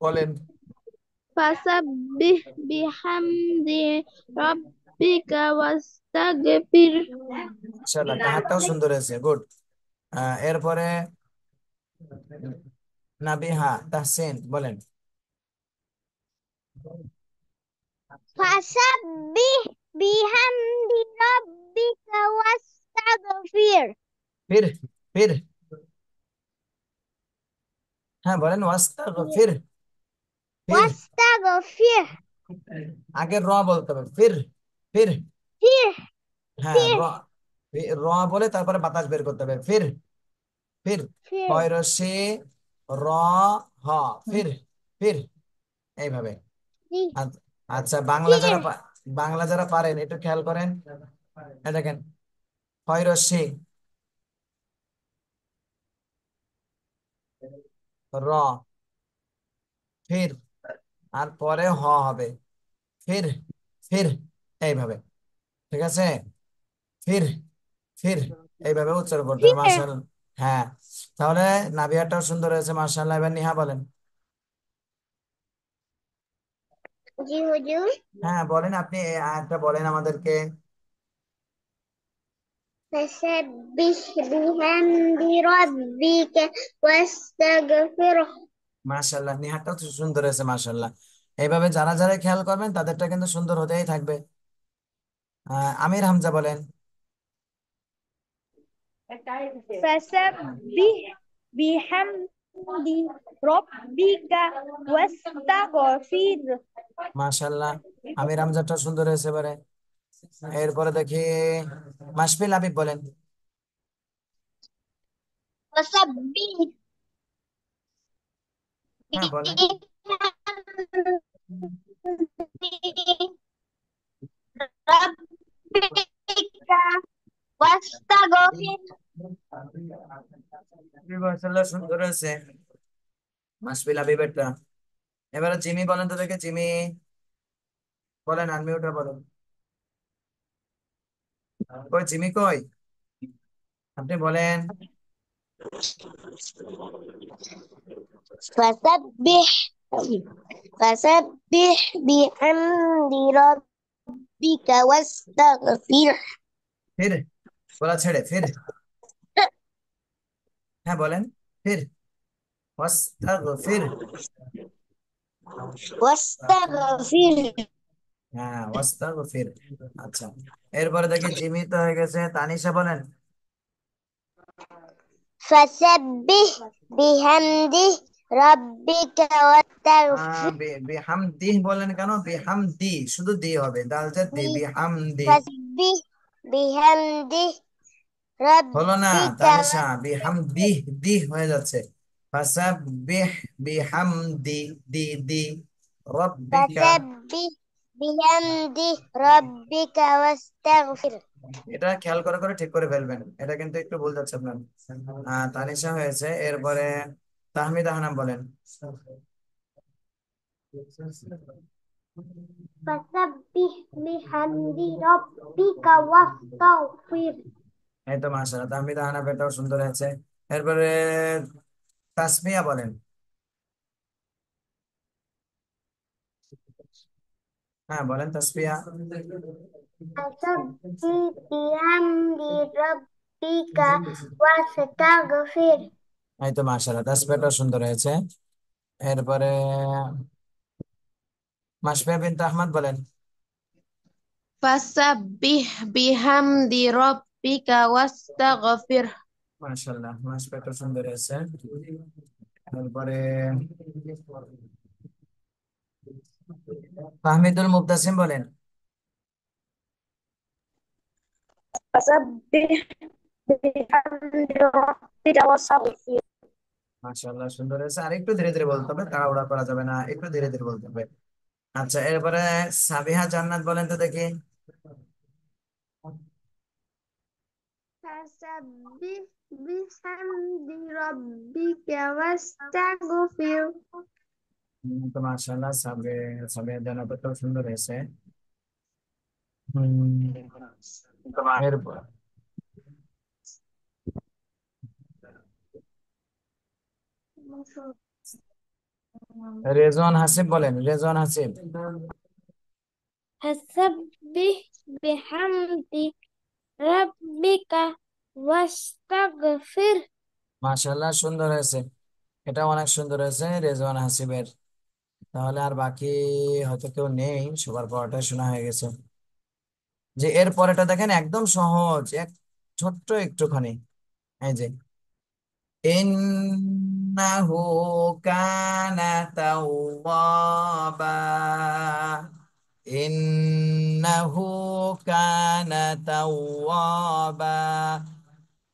বলেন। فسبح بحمد ربك واستغفر ইনশাআল্লাহ, তাহারটাও সুন্দর হয়েছে, গুড। এরপরে নাবিহা তাহসিন বলেন। فسبح بحمد ربك واستغفر ফির, ফির, হ্যাঁ বলেন, ওয়াস্তাগফির। ফির, واستغفر আগে র বলতে হবে, ফির, ফির। فيه হ্যাঁ র, فيه র বলে তারপরে বাতাস বের করতে হবে, ফির, ফির। فيه হয় রসি, র, হ, ফির, ফির, এইভাবে। আচ্ছা, আচ্ছা, فيه বাংলা যারা পারেন একটু খেয়াল করেন। এই দেখেন, হয় রসি, র, ফির, আর পরে হ হবে, ফির, ফির, এইভাবে। ঠিক আছে, ফির, ফির, এইভাবে উচ্চারণ করতে হবে, فيه মাশাআল্লাহ। হ্যাঁ, তাহলে নাভিয়াটাও সুন্দর হয়েছে, মাশাআল্লাহ। এবার নিহা বলেন। জি হুজুর হ্যাঁ বলেন, আপনি এই আয়াতটা বলেন আমাদেরকে। فسبح بحمد ربك واستغفره মাশাআল্লাহ, নিহাটাও তো সুন্দর হয়েছে, মাশাআল্লাহ। এইভাবে যারা যারা খেয়াল করবেন তাদেরটা কিন্তু সুন্দর হতেই থাকবে। আমির হামজা বলেন। فسبح بحمد ربك واستغفر মাশাআল্লাহ, আমির হামজাটা সুন্দর হয়েছে এবারে। এরপরে দেখি মাশফিল হাবিব বলেন। فسبح হ্যাঁ বলেন। ربك واستغفر মাশাআল্লাহ, সুন্দর হয়েছে মাশফিল হাবিবেরটা। এবারে জিমি বলেন তো দেখে, জিমি বলেন, আনমিউটটা বলেন। কই জিমি কই, আপনি বলেন। فسبح فسبح بحمد ربك واستغفر ফির, বলা ছেড়ে, ফির, হ্যাঁ বলেন, ফির, ওয়াস্তাগফির। واستغفر হ্যাঁ, ওয়াস্তাগফির। আচ্ছা, এরপরে দেখি জিমি তো হয়ে গেছে, তানিশা বলেন। فسبح بحمد ربك واستغفر বিহামদিহ বলেন কেন, বিহামদি, শুধু দি হবে, দাল জাত দি, বিহামদি। فسبح بحمد হলো না ربك তানিশা, বিহামদিহ, দিহ হয়ে যাচ্ছে। ফাসাব্বিহ বিহামদি, দি, দি, রব্বিকা। فسبح بحمد ربك واستغفر এটা খেয়াল করে করে ঠিক করে ফেলবেন, এটা কিন্তু একটু ভুল যাচ্ছে আপনার। তানিশা হয়েছে, এরপরে তাহমিদ আহনাম বলেন। فسبح بحمد ربك واستغفر এই তো মাশাআল্লাহ, তাহমিদ আহনাম, এটাও সুন্দর হয়েছে। এরপরে তাসমিয়া বলেন। হ্যাঁ বলেন তাসমিয়া। فسبح بحمد ربك واستغفر এই তো মাশাআল্লাহ, তাসমিয়াটাও সুন্দর হয়েছে। এরপরে মাসফিয়া বিনতে আহমদ বলেন। Fasabbih bihamdi rabbika wastaghfir. মাশাআল্লাহ, মাসফিয়াটা সুন্দর হয়েছে। তারপরে ফাহমিদুল মুক্তাসিম বলেন। فسبح بحمد ربك واستغفر মাশাআল্লাহ, সুন্দর হয়েছে, আর একটু ধীরে ধীরে বলতে হবে, তাড়াহুড়া করা যাবে না, একটু ধীরে ধীরে বলতে হবে। আচ্ছা, এরপরে সাবিহা জান্নাত বলেন তো দেখি। فسبح بحمد ربك واستغفر তো মাশাআল্লাহ, সাবিহা জান্নাতটাও সুন্দর হয়েছে। হম, এরপর রেজওয়ান হাসিব বলেন, রেজওয়ান হাসিব। فسبح بحمد ربك واستغفر। মাশাআল্লাহ, সুন্দর হয়েছে, এটা অনেক সুন্দর হয়েছে রেজওয়ান হাসিবের। তাহলে আর বাকি হয়তো কেউ নেই, সবার পড়াটা শোনা হয়ে গেছে। যে এর পরেটা দেখেন একদম সহজ, এক ছোট্ট একটুখানি। এই যে ইন্নাহু কানা তাওয়াবা, ইন্নাহু কানা তাওয়াবা।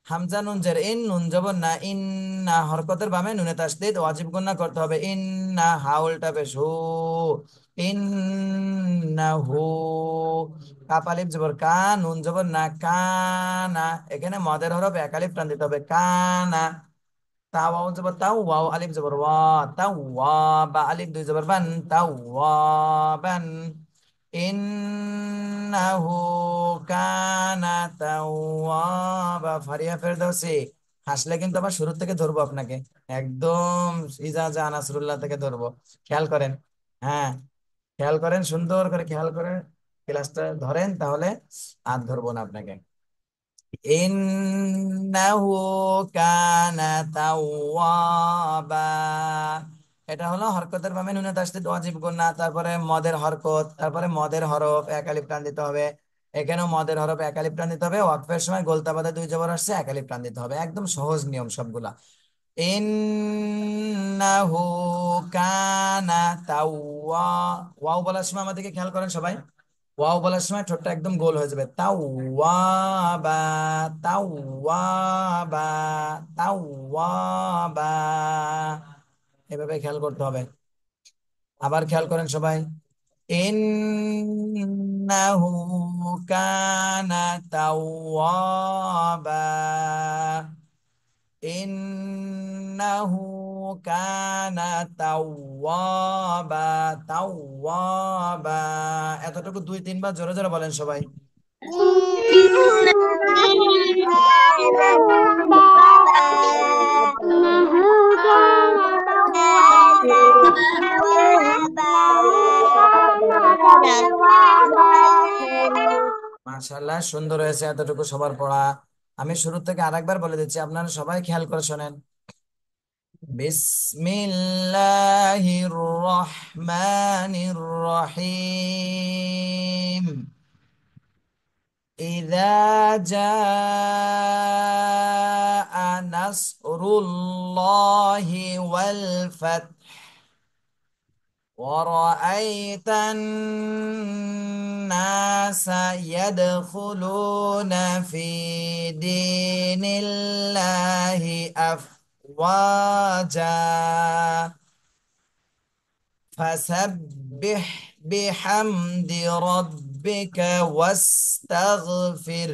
হামজা নুন জের ইন, নুন জবর না, ইন্না হরকতের বামে নুনে তাসদীদ ওয়াজিব গুন্না করতে হবে। ইন্না হাউলটা পেশ হু, ইন্নাহু। কাপ আলিফ জবর কা, নুন জবর না, কানা। এখানে মদের হরফ এক আলিফ টান দিতে হবে, কানা। তা ওয়াও জবর তাও, ওয়াও আলিফ জবর ওয়া, তাও ওয়া। বা আলিফ দুই জবর বান, তাও ওয়া বান। ইন্নাহু কানা তাওয়াবা। ফারিয়া ফেরদৌসি, হাসলে কিন্তু আবার শুরু থেকে ধরবো আপনাকে, একদম ইজাজা নাসরুল্লাহ থেকে ধরবো। খেয়াল করেন, হ্যাঁ, খেয়াল করেন, সুন্দর করে খেয়াল করে ক্লাসটা ধরেন, তাহলে আর ধরবো না আপনাকে। ইন্নাহু কানা তাওয়াবা। এটা হলো হরকতের বামে নুনে তাসদীদ ওয়াজিব গুন্না, তারপরে মদের হরকত, তারপরে মদের হরফ এক আলিফ টান দিতে হবে। এখানেও মদের হরফ এক আলিফ টান দিতে হবে, ওয়াকফের সময় গোলতা বাঁধা দুই জবর আসছে, এক আলিফ টান দিতে হবে। একদম সহজ নিয়ম সবগুলা। ইন্নাহু কানা তাওয়া। ওয়াও বলার সময় আমাদেরকে খেয়াল করেন সবাই, ওয়াও বলার সময় ঠোঁটটা একদম গোল হয়ে যাবে, তাওয়াবা, তাওয়াবা, তাওয়াবা। এভাবে খেয়াল করতে হবে। আবার খেয়াল করেন সবাই, ইন্নাহু কানা তাওয়াবা, ইন্নাহু কানা তাওয়াবা, তাওয়াবা। এতটুকু দুই তিনবার জোরে জোরে বলেন সবাই। إنه كان توابا. إنه كان توابا. إنه كان توابا. মাশাআল্লাহ, সুন্দর হয়েছে এতটুকু সবার পড়া। আমি শুরু থেকে আরেকবার বলে দিচ্ছি, আপনারা সবাই খেয়াল করে শোনেন। বিসমিল্লাহির রহমানির রহিম। إذا جاء نصر الله والفتح ورأيت الناس يدخلون في دين الله أفواجا فسبح بحمد ربك واستغفر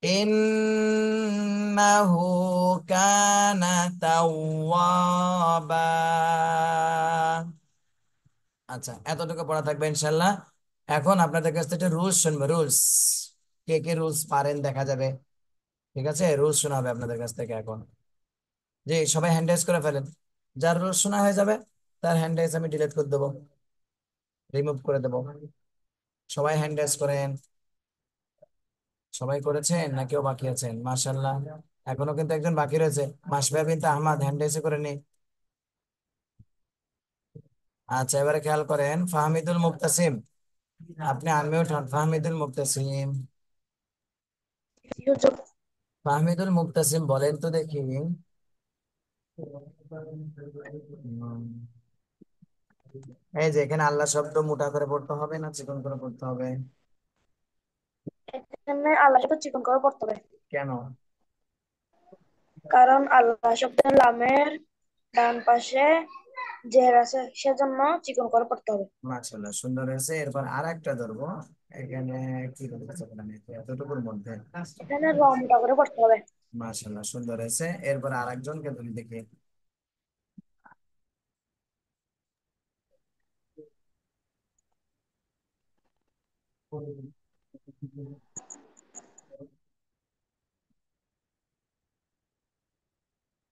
إنه كان توابا। আচ্ছা, এতটুকু পড়া থাকবে ইনশাল্লাহ। এখন আপনাদের কাছ থেকে রুলস শুনবো, রুলস। কে কে রুলস পারেন দেখা যাবে, ঠিক আছে? রুলস শোনা হবে আপনাদের কাছ থেকে এখন। জি, সবাই হ্যান্ড রেজ করে ফেলেন। যার রুলস শোনা হয়ে যাবে তার হ্যান্ড রেজ আমি ডিলিট করে দেবো, রিমুভ করে দেবো। সবাই হ্যান্ড রেজ করেন। সবাই করেছেন না কেউ বাকি আছেন? মাশাল্লাহ, এখনো কিন্তু একজন বাকি রয়েছে, মাসফিয়া বিনতে আহমদ, হ্যান্ড রেজ করে নি। আচ্ছা, এবারে খেয়াল করেন, ফাহমিদুল মুক্তাসিম, আপনি আনমিউট হন। ফাহমিদুল মুক্তাসিম, ফাহমিদুল মুক্তাসিম বলেন তো দেখি। এই যে এখানে আল্লাহ শব্দ মোটা করে পড়তে হবে না চিকন করে পড়তে হবে? এখানে আল্লাহ শব্দ চিকন করে পড়তে হবে, কেন? কারণ আল্লাহ শব্দের লামের ডান পাশে জের আছে, সেজন্য চিকন করে পড়তে হবে। মাশাআল্লাহ, সুন্দর হয়েছে। এরপর আর একটা ধরবো। এখানে কি বলতেছে এতটুকুর মধ্যে? এখানে রমটা করে পড়তে হবে। মাশাআল্লাহ, সুন্দর হয়েছে। এরপর আরেকজনকে তুমি দেখি।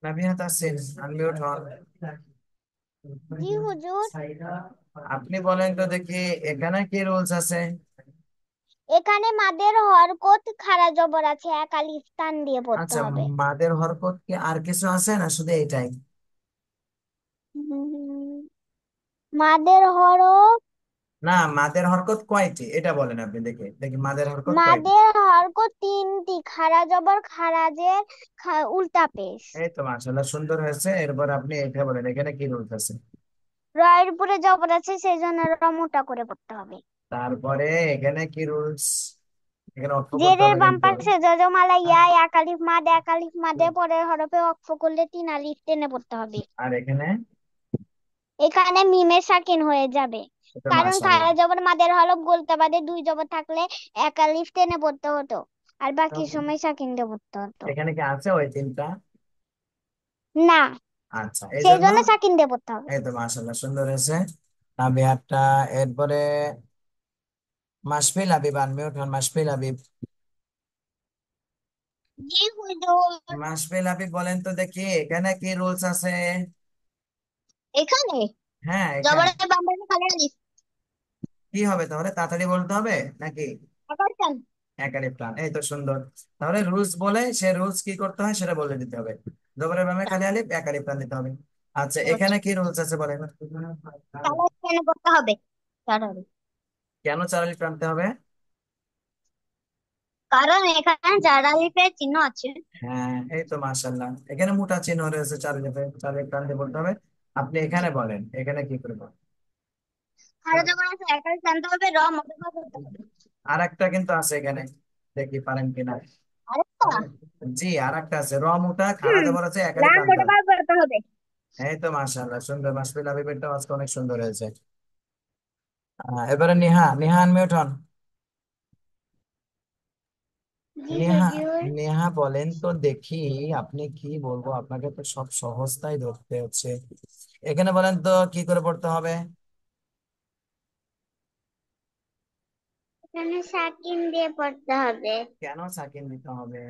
নাবিহা তাসিন, আনমিউট হন। জি হুজুর। আপনি বলেন তো দেখি, এখানে কি রুলস আছে? এখানে মাদের হরকত খাড়া জবর আছে, এক আলিফ টান দিয়ে পড়তে আচ্ছা, হবে। মাদের হরকত কি আর কিছু আছে না শুধু এইটাই? উম, মাদের হরফ, না, মাদের হরকত কয়টি এটা বলেন আপনি, দেখি দেখি মাদের হরকত কয়টি। মাদের হরকত তিনটি, খাড়া জবর খারাজের উল্টা পেশ। এই তো মাশাআল্লাহ, সুন্দর হয়েছে। এরপর আপনি এটা বলেন, এখানে কি রুলস আছে? রয়ের উপরে জবর আছে, সেই জন্য র মোটা করে পড়তে হবে। তারপরে এখানে কি রুলস? এখানে অক্ষ করতে জেরের হবে বাম কিন্তু। পাশে যজমালা ইয়া, এক আলিফ মাদ, এক আলিফ মাদে পরের হরফে ওয়াকফ করলে তিন আলিফ টেনে পড়তে হবে। আর এখানে? এখানে মিমে সাকিন হয়ে যাবে, এটা কারণ মাশাআল্লাহ। খাড়া জবর মাদের হরফ গোলতা বাদে দুই জবর থাকলে এক আলিফ টেনে পড়তে হতো, আর বাকি সময় সাকিন দিয়ে পড়তে হতো। এখানে কি আছে ওই তিনটা? না, আচ্ছা, এই সেই জন্য। জন্য সাকিন দিয়ে পড়তে হবে। এই তো মাশাআল্লাহ, সুন্দর হয়েছে। বিহারটা। এরপরে মাসফিল হাবিব, আনমিউট হন মাসফিল হাবিব। জি হুজুর। মাসফিল হাবিব বলেন তো দেখি, এখানে কি রুলস আছে? এখানে হ্যাঁ, এখানে জবরের বাম পাশে খালি আলিফ, কি হবে তাহলে? তাড়াতাড়ি বলতে হবে নাকি? আবার টান। একাধিক প্ল্যান, এই তো সুন্দর। তাহলে রুলস বলে, সে রুলস কি করতে হয় সেটা বলে দিতে হবে। জবরের বামে খালি আলিফ, একাধিক প্ল্যান দিতে হবে। আচ্ছা, এখানে কি রুলস আছে বলেন? তাহলে এখানে পড়তে হবে চার আলিফ। কেন 4 আলিফ টানতে হবে? কারণ এখানে চার আলিফের চিহ্ন আছে। হ্যাঁ, এই তো মাশাআল্লাহ, এখানে মোটা চিহ্ন রয়েছে, 4 আলিফে 4 আলিফ টানতে বলতে হবে। আপনি এখানে বলেন, এখানে কি করবো? খাড়া জবর আছে, এক আলিফ টানতে হবে, র মোটা করতে হবে। আর একটা কিন্তু আছে এখানে, দেখি পারেন কিনা। আরেকটা, জি, আর একটা আছে, র মোটা খাড়া হুম, জবর আছে, 1 আলিফ লাম টানতে মোটা হবে। করতে হবে। এই তো মাশাআল্লাহ, সুন্দর। মাসফিল হাবিবেরটা আজকে অনেক সুন্দর হয়েছে। এবারে নিহা, নিহা আনমিউট হন। জি নেহা, হুজুর। নেহা বলেন তো দেখি, আপনি কি বলবো, আপনাকে তো সব সহজটাই ধরতে হচ্ছে। এখানে বলেন তো কি করে পড়তে হবে? এখানে সাকিন দিয়ে পড়তে হবে, কেন সাকিন দিতে হবে?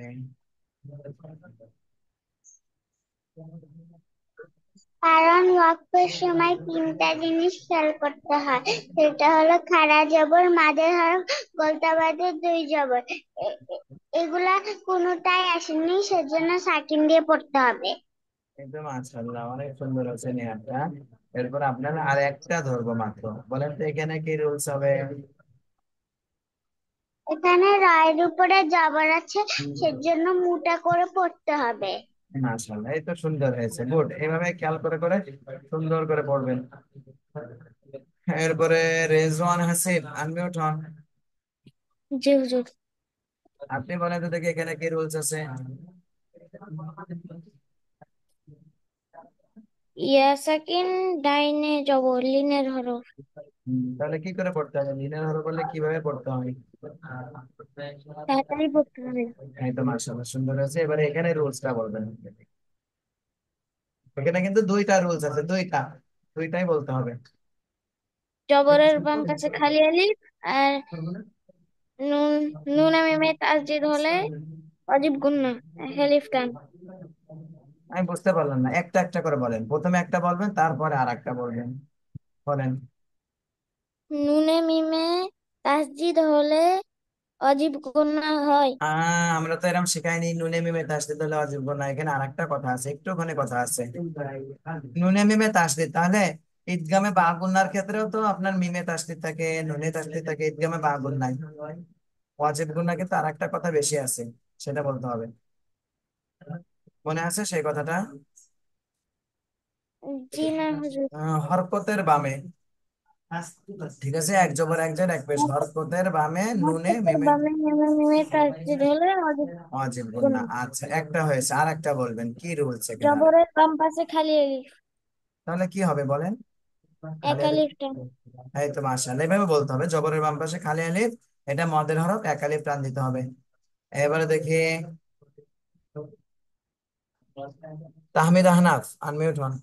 কারণ ওয়াকফের সময় তিনটা জিনিস খেয়াল করতে হয়। সেটা হলো খাড়া জবর, মাদের হরফ, গোলতা বাদে দুই জবর। এগুলা কোনোটাই আসেনি, সেজন্য সাকিন দিয়ে পড়তে হবে। একদম মাশাআল্লাহ, অনেক সুন্দর আছে নেহাটা। এরপর আপনার আর একটা ধরবো মাত্র, বলেন তো এখানে কি রুলস হবে? এখানে রায়ের উপরে জবর আছে, সেজন্য মোটা করে পড়তে হবে। মাশাআল্লাহ, এই তো সুন্দর হয়েছে, গুড। এইভাবে খেয়াল করে করে সুন্দর করে পড়বেন। এরপরে রেজওয়ান হাসিব, আনমিউট হন। জি হুজুর। আপনি বলেন তো দেখি, এখানে কি রুলস আছে? ইয়া সাকিন, ডাইনে জবর, লিনের হরফ। তাহলে কি করে পড়তে হবে? লিনের হরফ বললে কিভাবে পড়তে হবে? তাড়াতাড়ি পড়তে হবে। এই তো মাশাআল্লাহ, সুন্দর হয়েছে। এবারে এখানে রুলসটা বলবেন। এখানে কিন্তু দুইটা রুলস আছে, দুইটা, দুইটাই বলতে হবে। জবরের বাম পাশে খালি আলিফ, আর নুন, নুনে মিমে তাসদিদ হলে অজিব গুন্না, হেলিফ টান। আমি বুঝতে পারলাম না, একটা একটা করে বলেন। প্রথমে একটা বলবেন, তারপরে আর একটা বলবেন। বলেন। নুনে মিমে তাসদিদ হলে অজিব গুন্না হয়। আমরা তো এরকম শিখাইনি, নুনে মিমে তাসদিদ হলে ওয়াজিব না। এখানে আরেকটা কথা আছে, একটুখানি কথা আছে। নুনে মিমে তাসদিদ, তাহলে ঈদগামে বা গুন্নার ক্ষেত্রেও তো আপনার মিমে তাসদিদ থাকে, নুনে তাসদিদ থাকে, ঈদগামে বা গুন্নায় ওয়াজিব গুন্না কিন্তু আরেকটা কথা বেশি আছে, সেটা বলতে হবে। মনে আছে সেই কথাটা? জি না হুজুর। হরকতের বামে, ঠিক আছে, এক জবর এক জের এক পেশ, হরকতের বামে নুনে হরকতের মিমে বামে মিমে মিমে তাসদিদ হলে অজিব ওয়াজিব গুন্না। গুন্না। আচ্ছা, একটা হয়েছে, আর একটা বলবেন কি রুলস এখানে আর? জবরের বাম পাশে খালি আলিফ, তাহলে কি হবে বলেন? খালি এক আলিফ। আলিফ টান। এই তো মাশাআল্লাহ, এইভাবে বলতে হবে, জবরের বাম পাশে খালি আলিফ, এটা মদের হরফ, 1 আলিফ টান দিতে হবে। এবারে দেখি তাহমিদ আহনাফ, আনমিউট হন।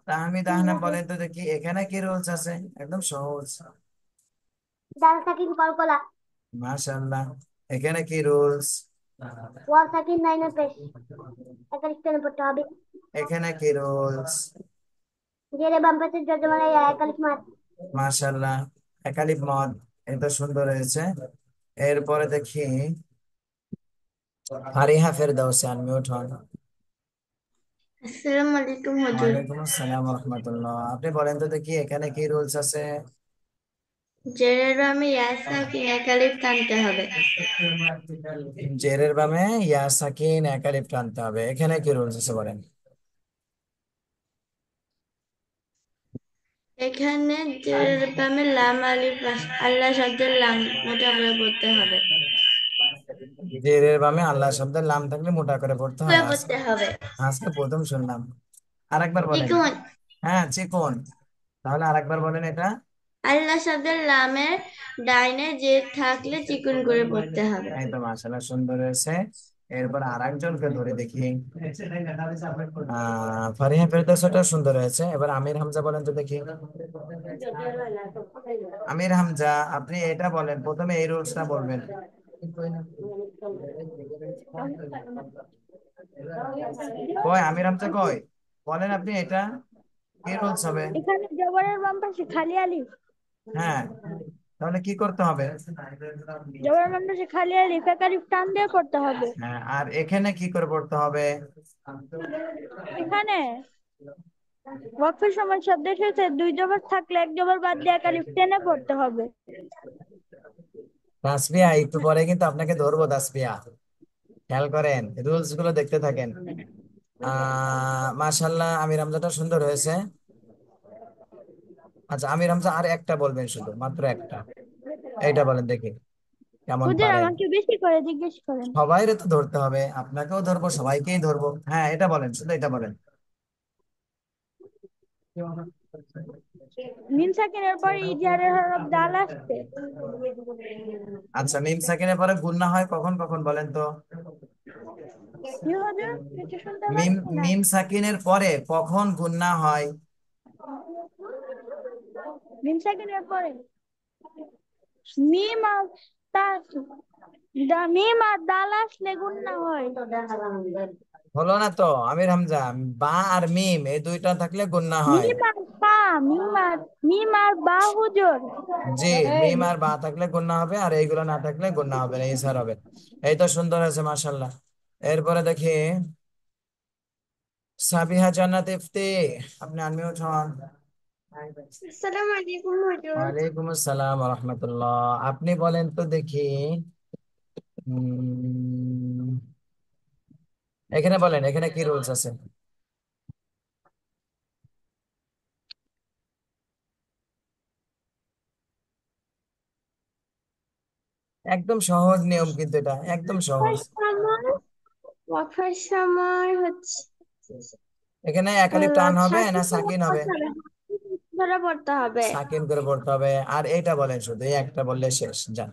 তাহমিদ জি আহনাফ হুজুর। বলেন তো দেখি, এখানে কি রুলস আছে? একদম সহজ। দাল সাকিন কলকলা, মাশাআল্লাহ, এখানে কি রুলস? ওয়াও সাকিন নাইনে পেশ, এক আলিফ টানে পড়তে হবে। এখানে কি রুলস? জেরে বাম পাশে যজমানে একালিফ মাদ। মাশাআল্লাহ, একালিফ মদ, এটা সুন্দর হয়েছে। এরপরে দেখি ফারিহা ফেরদৌসী, আনমিউট হন। আসসালামু আলাইকুম হুজুর। ওয়ালাইকুম আসসালাম ওয়া রাহমাতুল্লাহ। আপনি বলেন তো দেখি এখানে কি রুলস আছে? জেরের বামে ইয়া সাকিন একালিফ টানতে হবে। জেরের বামে ইয়া সাকিন একালিফ টানতে হবে, এখানে কি রুলস আছে বলেন? এখানে জেরের বামে লাম আলিফ আল্লাহ শব্দের লাম মোটা করে পড়তে হবে। জেরের বামে আল্লাহ শব্দের লাম থাকলে মোটা করে পড়তে হয়। পড়তে হবে। আজকে প্রথম শুনলাম। আরেকবার বলেন। চিকুন। হ্যাঁ, চিকন। তাহলে আরেকবার বলেন এটা। আল্লাহ শব্দের লামের ডাইনে জের থাকলে চিকুন করে পড়তে হবে। এই তো মাশাআল্লাহ, সুন্দর হয়েছে। এরপর আরেকজনকে ধরে দেখি। ফারিহা ফেরদৌসীটা সুন্দর হয়েছে। এবার আমির হামজা বলেন তো দেখি। আমির হামজা, আপনি এটা বলেন, প্রথমে এই রুলসটা বলবেন। কই আমির হামজা কই? বলেন আপনি এটা কি রুলস হবে? এখানে জবরের বাম পাশে খালি আলিফ। হ্যাঁ, তাহলে কি করতে হবে? জবরের বাম পাশে খালি আলিফ একালিফ টান দিয়ে পড়তে হবে। হ্যাঁ, আর এখানে কি করে পড়তে হবে? এখানে ওয়াকফের সময় শব্দের শেষে দুই জবর থাকলে এক জবর বাদ দিয়ে একালিফ টেনে পড়তে হবে। তাসবিয়া, একটু পরে কিন্তু আপনাকে ধরবো তাসবিয়া, খেয়াল করেন, রুলস গুলো দেখতে থাকেন। মাশাল্লাহ, আমির হামজাটা সুন্দর হয়েছে। আচ্ছা, আমির হামজা আর একটা বলবেন, শুধু মাত্র একটা, এইটা বলেন দেখি কেমন হুজুর পারেন। আমাকে বেশি করে জিজ্ঞেস করেন। সবাই তো ধরতে হবে, আপনাকেও ধরবো, সবাইকেই ধরবো। হ্যাঁ, এটা বলেন, শুধু এটা বলেন। মিম সাকিনের পর ইজারের হরফ দাল আসছে। আচ্ছা, মিম সাকিনের পরে গুণনা হয় কখন কখন বলেন তো? কি হুজুর কিছু শুনতে মিম পাচ্ছি না। মিম সাকিনের পরে কখন গুণনা হয়? মিম সাকিনের পরে মিম আর তা মিম আর দাল আসলে গুণনা হয়। হলো না তো আমির হামজা, বা আর মিম এই দুইটা থাকলে গুণনা হয়। মিম আর পা মিম আর বা হুজুর। জি, মিম আর বা থাকলে গুণনা হবে, আর এইগুলো না থাকলে গুণনা হবে না, ইসার হবে। এই তো সুন্দর হয়েছে মাশাল্লাহ। এরপরে দেখি সাবিহা জান্নাত ইফতি, আপনি আনমিউট হন। আসসালামু আলাইকুম হুজুর। ওয়ালাইকুম আসসালাম ওয়া রাহমাতুল্লাহ। আপনি বলেন তো দেখি, উম, এখানে বলেন এখানে কি রুলস আছে? একদম সহজ নিয়ম, কিন্তু এটা একদম সহজ। ওয়াকফের সময় হচ্ছে এখানে একালিফ টান হবে না সাকিন সাকিন হবে? ধরে পড়তে হবে। সাকিন করে পড়তে হবে। আর এইটা বলেন, শুধু এই একটা বললে শেষ, জান।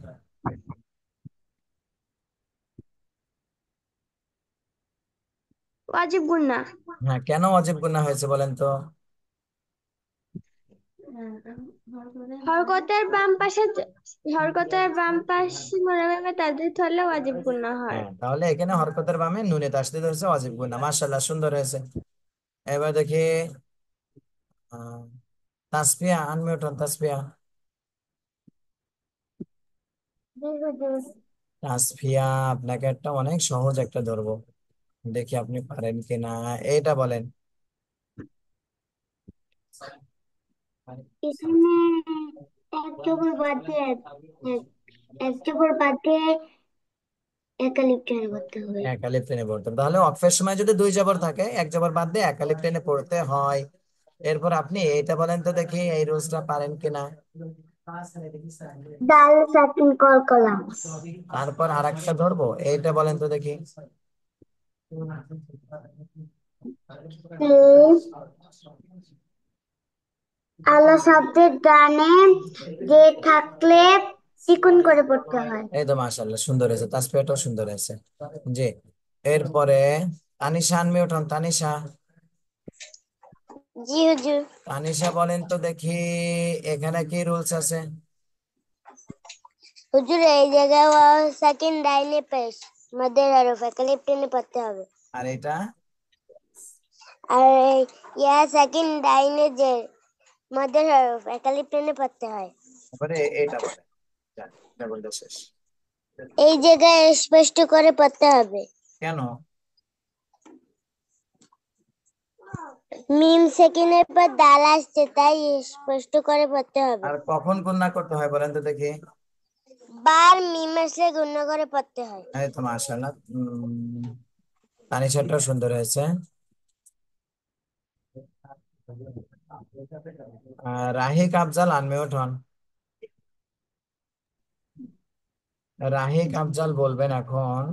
ওয়াজিব গুন্না। হ্যাঁ, কেন ওয়াজিব গুনাহ হয়েছে বলেন তো? হরকতের বাম পাশে হরকতের বাম পাশে মনে রাখবে তাদের ধরলে ওয়াজিব গুন্না হয়। হ্যাঁ, তাহলে এখানে হরকতের বামে নুনে তাসদিদ হয়েছে, ওয়াজিব গুনাহ। মাশাআল্লাহ, সুন্দর হয়েছে। এবার দেখি আহ, তাসফিয়া, আনমিউট হন তাসফিয়া। তাসফিয়া, আপনাকে একটা অনেক সহজ একটা ধরবো, দেখি আপনি পারেন কিনা। এইটা বলেন। এখানে এক জবর বাদ দিয়ে এক এক জবর বাদ দিয়ে একালিফ টেনে পড়তে হবে। একালিফ টেনে পড়তে হবে। তাহলে ওয়াকফের সময় যদি দুই জবর থাকে, এক জবর বাদ দিয়ে একালিফ টেনে পড়তে হয়। এরপর আপনি এইটা বলেন তো দেখি, এই রোজটা পারেন কিনা। দাল সাকিন কলকলা। তারপর আরেকটা ধরবো, এইটা বলেন তো দেখি। আল্লাহ শব্দের ডানে যে থাকলে চিকন করে পড়তে হয়। এই তো মাশাআল্লাহ, সুন্দর হয়েছে, তাসবিহটাও সুন্দর হয়েছে। জি, এরপরে তানিশা, আনমিউট হন তানিশা। জি হুজুর। তানিশা বলেন তো দেখি, এখানে কি রুলস আছে? হুজুর এই জায়গায় ওয়াও সাকিন ডাইনে পেশ মধ্যে হরফ একালিফ টেনে পড়তে হবে। আর এটা? আর এই ইয়া সাকিন ডাইনে যে মধ্যে হরফ একালিপ টেনে পড়তে হয়। এবারে এটা বলে, জানি এটা বলতে শেষ। এই জায়গায় স্পষ্ট করে পড়তে হবে। কেন? মিম সেকিনের পর দাল আসছে, তাই স্পষ্ট করে পড়তে হবে। আর কখন গুণনা করতে হয় বলেন তো দেখি। বার মিম আসলে গুণ করে পড়তে হয়। এই তো মাশাআল্লাহ, তানিশাটাও সুন্দর হয়েছে। রাহিক আফজাল আনমিউট হন। রাহিক আফজাল বলবেন এখন।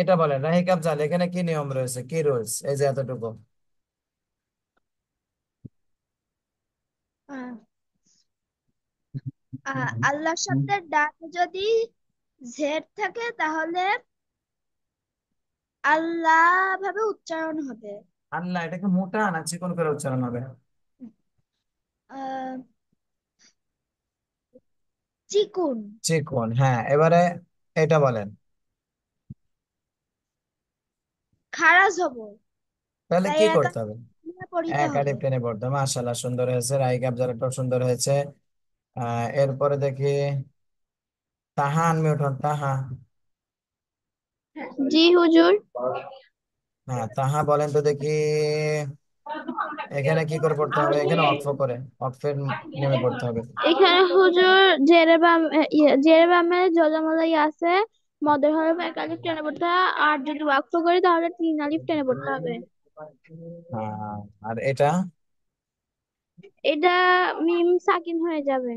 এটা বলেন রাহিক আফজাল, এখানে কি নিয়ম রয়েছে, কি রুলস, এই যে এতটুকু। আহ, আল্লাহ শব্দের ডানে যদি জেড থাকে তাহলে আল্লাহ ভাবে উচ্চারণ হবে। আল্লাহ, এটাকে মোটা না চিকন করে উচ্চারণ হবে? আহ, চিকুন। চিকন, হ্যাঁ। এবারে এটা বলেন। খাড়া জবর, তাহলে তাই কি একা করতে হবে? পড়িতে এক হবে। আলিফ টেনে পড়তে হবে। মাশাআল্লাহ, সুন্দর হয়েছে। রাহিক আফজালটাও সুন্দর হয়েছে। এরপরে দেখি তাহা আনমিউট হন, তাহা। জি হুজুর। হ্যাঁ, তাহা বলেন তো দেখি। এখানে কি করে পড়তে হবে? এখানে অক্ফ করে, অক্ফের নিয়মে পড়তে হবে। এখানে হুজুর জেরে বাম জেরে বামে জজমলাই আছে, মদের হরফ এক আলিফ টেনে পড়তে হয়, আর যদি ওয়াকফ করি তাহলে 3 আলিফ টেনে পড়তে হবে। হ্যাঁ, আর এটা? এটা মিম সাকিন হয়ে যাবে।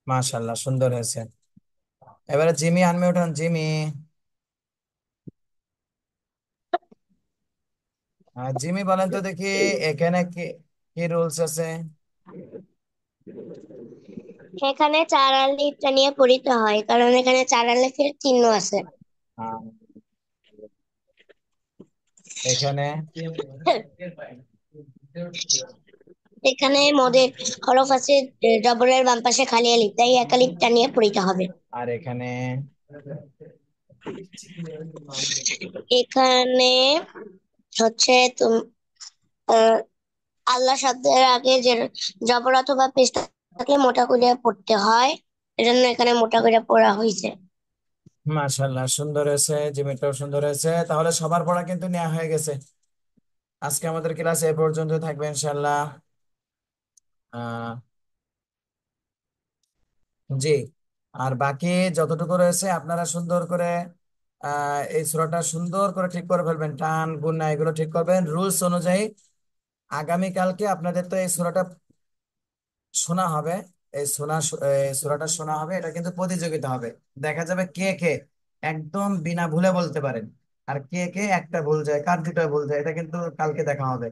মাশাআল্লাহ, সুন্দর হয়েছে। এবারে জিমি আনমিউট হন, জিমি। জিমি বলেন তো দেখি, এখানে কি কি রুলস আছে? এখানে চার আলিফটা নিয়ে পড়িতে হয়, কারণ এখানে চার আলিফের চিহ্ন আছে। আহ, এখানে এখানে মদের হরফ আছে, জবরের বাম পাশে খালি আলিফ, তাই এক আলিফটা নিয়ে পড়িতে হবে। আর এখানে এখানে হচ্ছে আহ, আল্লাহ শব্দের আগে যে জবর অথবা পেশ থাকলে মোটা করে পড়তে হয়, এজন্য এখানে মোটা করে পড়া হয়েছে। মাশাআল্লাহ, সুন্দর হয়েছে। জিমিটাও সুন্দর হয়েছে। তাহলে সবার পড়া কিন্তু নেওয়া হয়ে গেছে। আজকে আমাদের ক্লাস এ পর্যন্ত থাকবে ইনশাল্লাহ। আহ জি। আর বাকি যতটুকু রয়েছে আপনারা সুন্দর করে এই সূরাটা সুন্দর করে ঠিক করে ফেলবেন, টান গুণা এগুলো ঠিক করবেন রুলস অনুযায়ী। আগামীকালকে আপনাদের তো এই সূরাটা শোনা হবে। এই সূরাটা শোনা হবে, এটা কিন্তু প্রতিযোগিতা হবে। দেখা যাবে কে কে একদম বিনা ভুলে বলতে পারেন, আর কে কে একটা ভুল যায়, কার দুটা ভুল যায়, এটা কিন্তু কালকে দেখা হবে।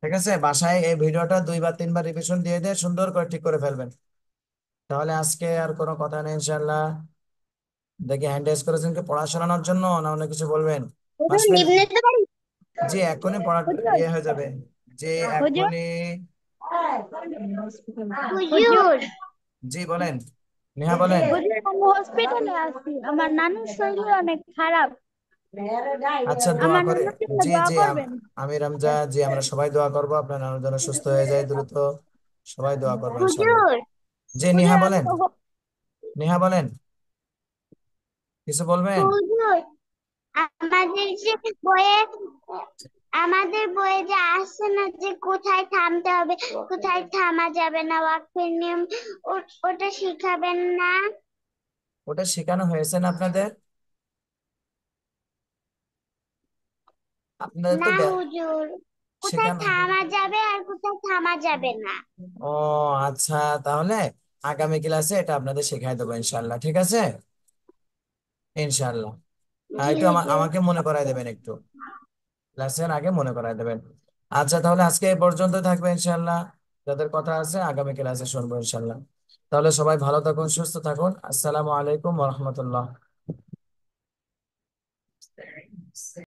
ঠিক আছে? বাসায় এই ভিডিওটা 2 বা 3 বার রিভিশন দিয়ে দিয়ে সুন্দর করে ঠিক করে ফেলবেন। তাহলে আজকে আর কোনো কথা নেই ইনশাল্লাহ। দেখি হ্যান্ড রেজ করেছেন কি পড়া শোনানোর জন্য, না অন্য কিছু বলবেন? হুজুর মাসফিন, নিব নিতে পারি? জি এখনই পড়া হুজুর, ইয়ে হয়ে যাবে। জি হুজুর, এখনই। হুজুর, হুজুর জি বলেন, নেহা বলেন। হুজুর, আমি হসপিটালে আছি, আমার নানুর শরীর অনেক খারাপ। আচ্ছা, দোয়া আমার করে। নানুর জন্য জি দোয়া জি করবেন। আমি রমজা, জি আমরা সবাই দোয়া করবো আপনার নানুর জন্য সুস্থ হয়ে যায় দ্রুত। সবাই দোয়া করবো ইনশাল্লাহ। হুজুর জি নেহা হুজুর, আমি বলেন, তো নেহা বলেন, কিছু বলবেন? হুজুর আমাদের যে বইয়ে আমাদের বইয়ে যে আসছে না, যে কোথায় থামতে হবে, কোথায় থামা যাবে না, ওয়াকফের নিয়ম, ওটা শিখাবেন না? ওটা শেখানো হয়েছে না আপনাদের? আপনাদের তো না হুজুর, কোথায় শেখানো। থামা যাবে আর কোথায় থামা যাবে না। ও আচ্ছা, তাহলে আগামী ক্লাসে এটা আপনাদের শেখাই দেবো ইনশাল্লাহ। ঠিক আছে? ইনশাল্লাহ। জি একটু হুজুর। আমাকে মনে করাই দেবেন একটু, ক্লাসের আগে মনে করাই দেবেন। আচ্ছা, তাহলে আজকে এই পর্যন্ত থাকবে ইনশাল্লাহ। যাদের কথা আছে আগামী ক্লাসে শুনবো ইনশাল্লাহ। তাহলে সবাই ভালো থাকুন, সুস্থ থাকুন। আসসালামু আলাইকুম ওয়া রাহমাতুল্লাহ।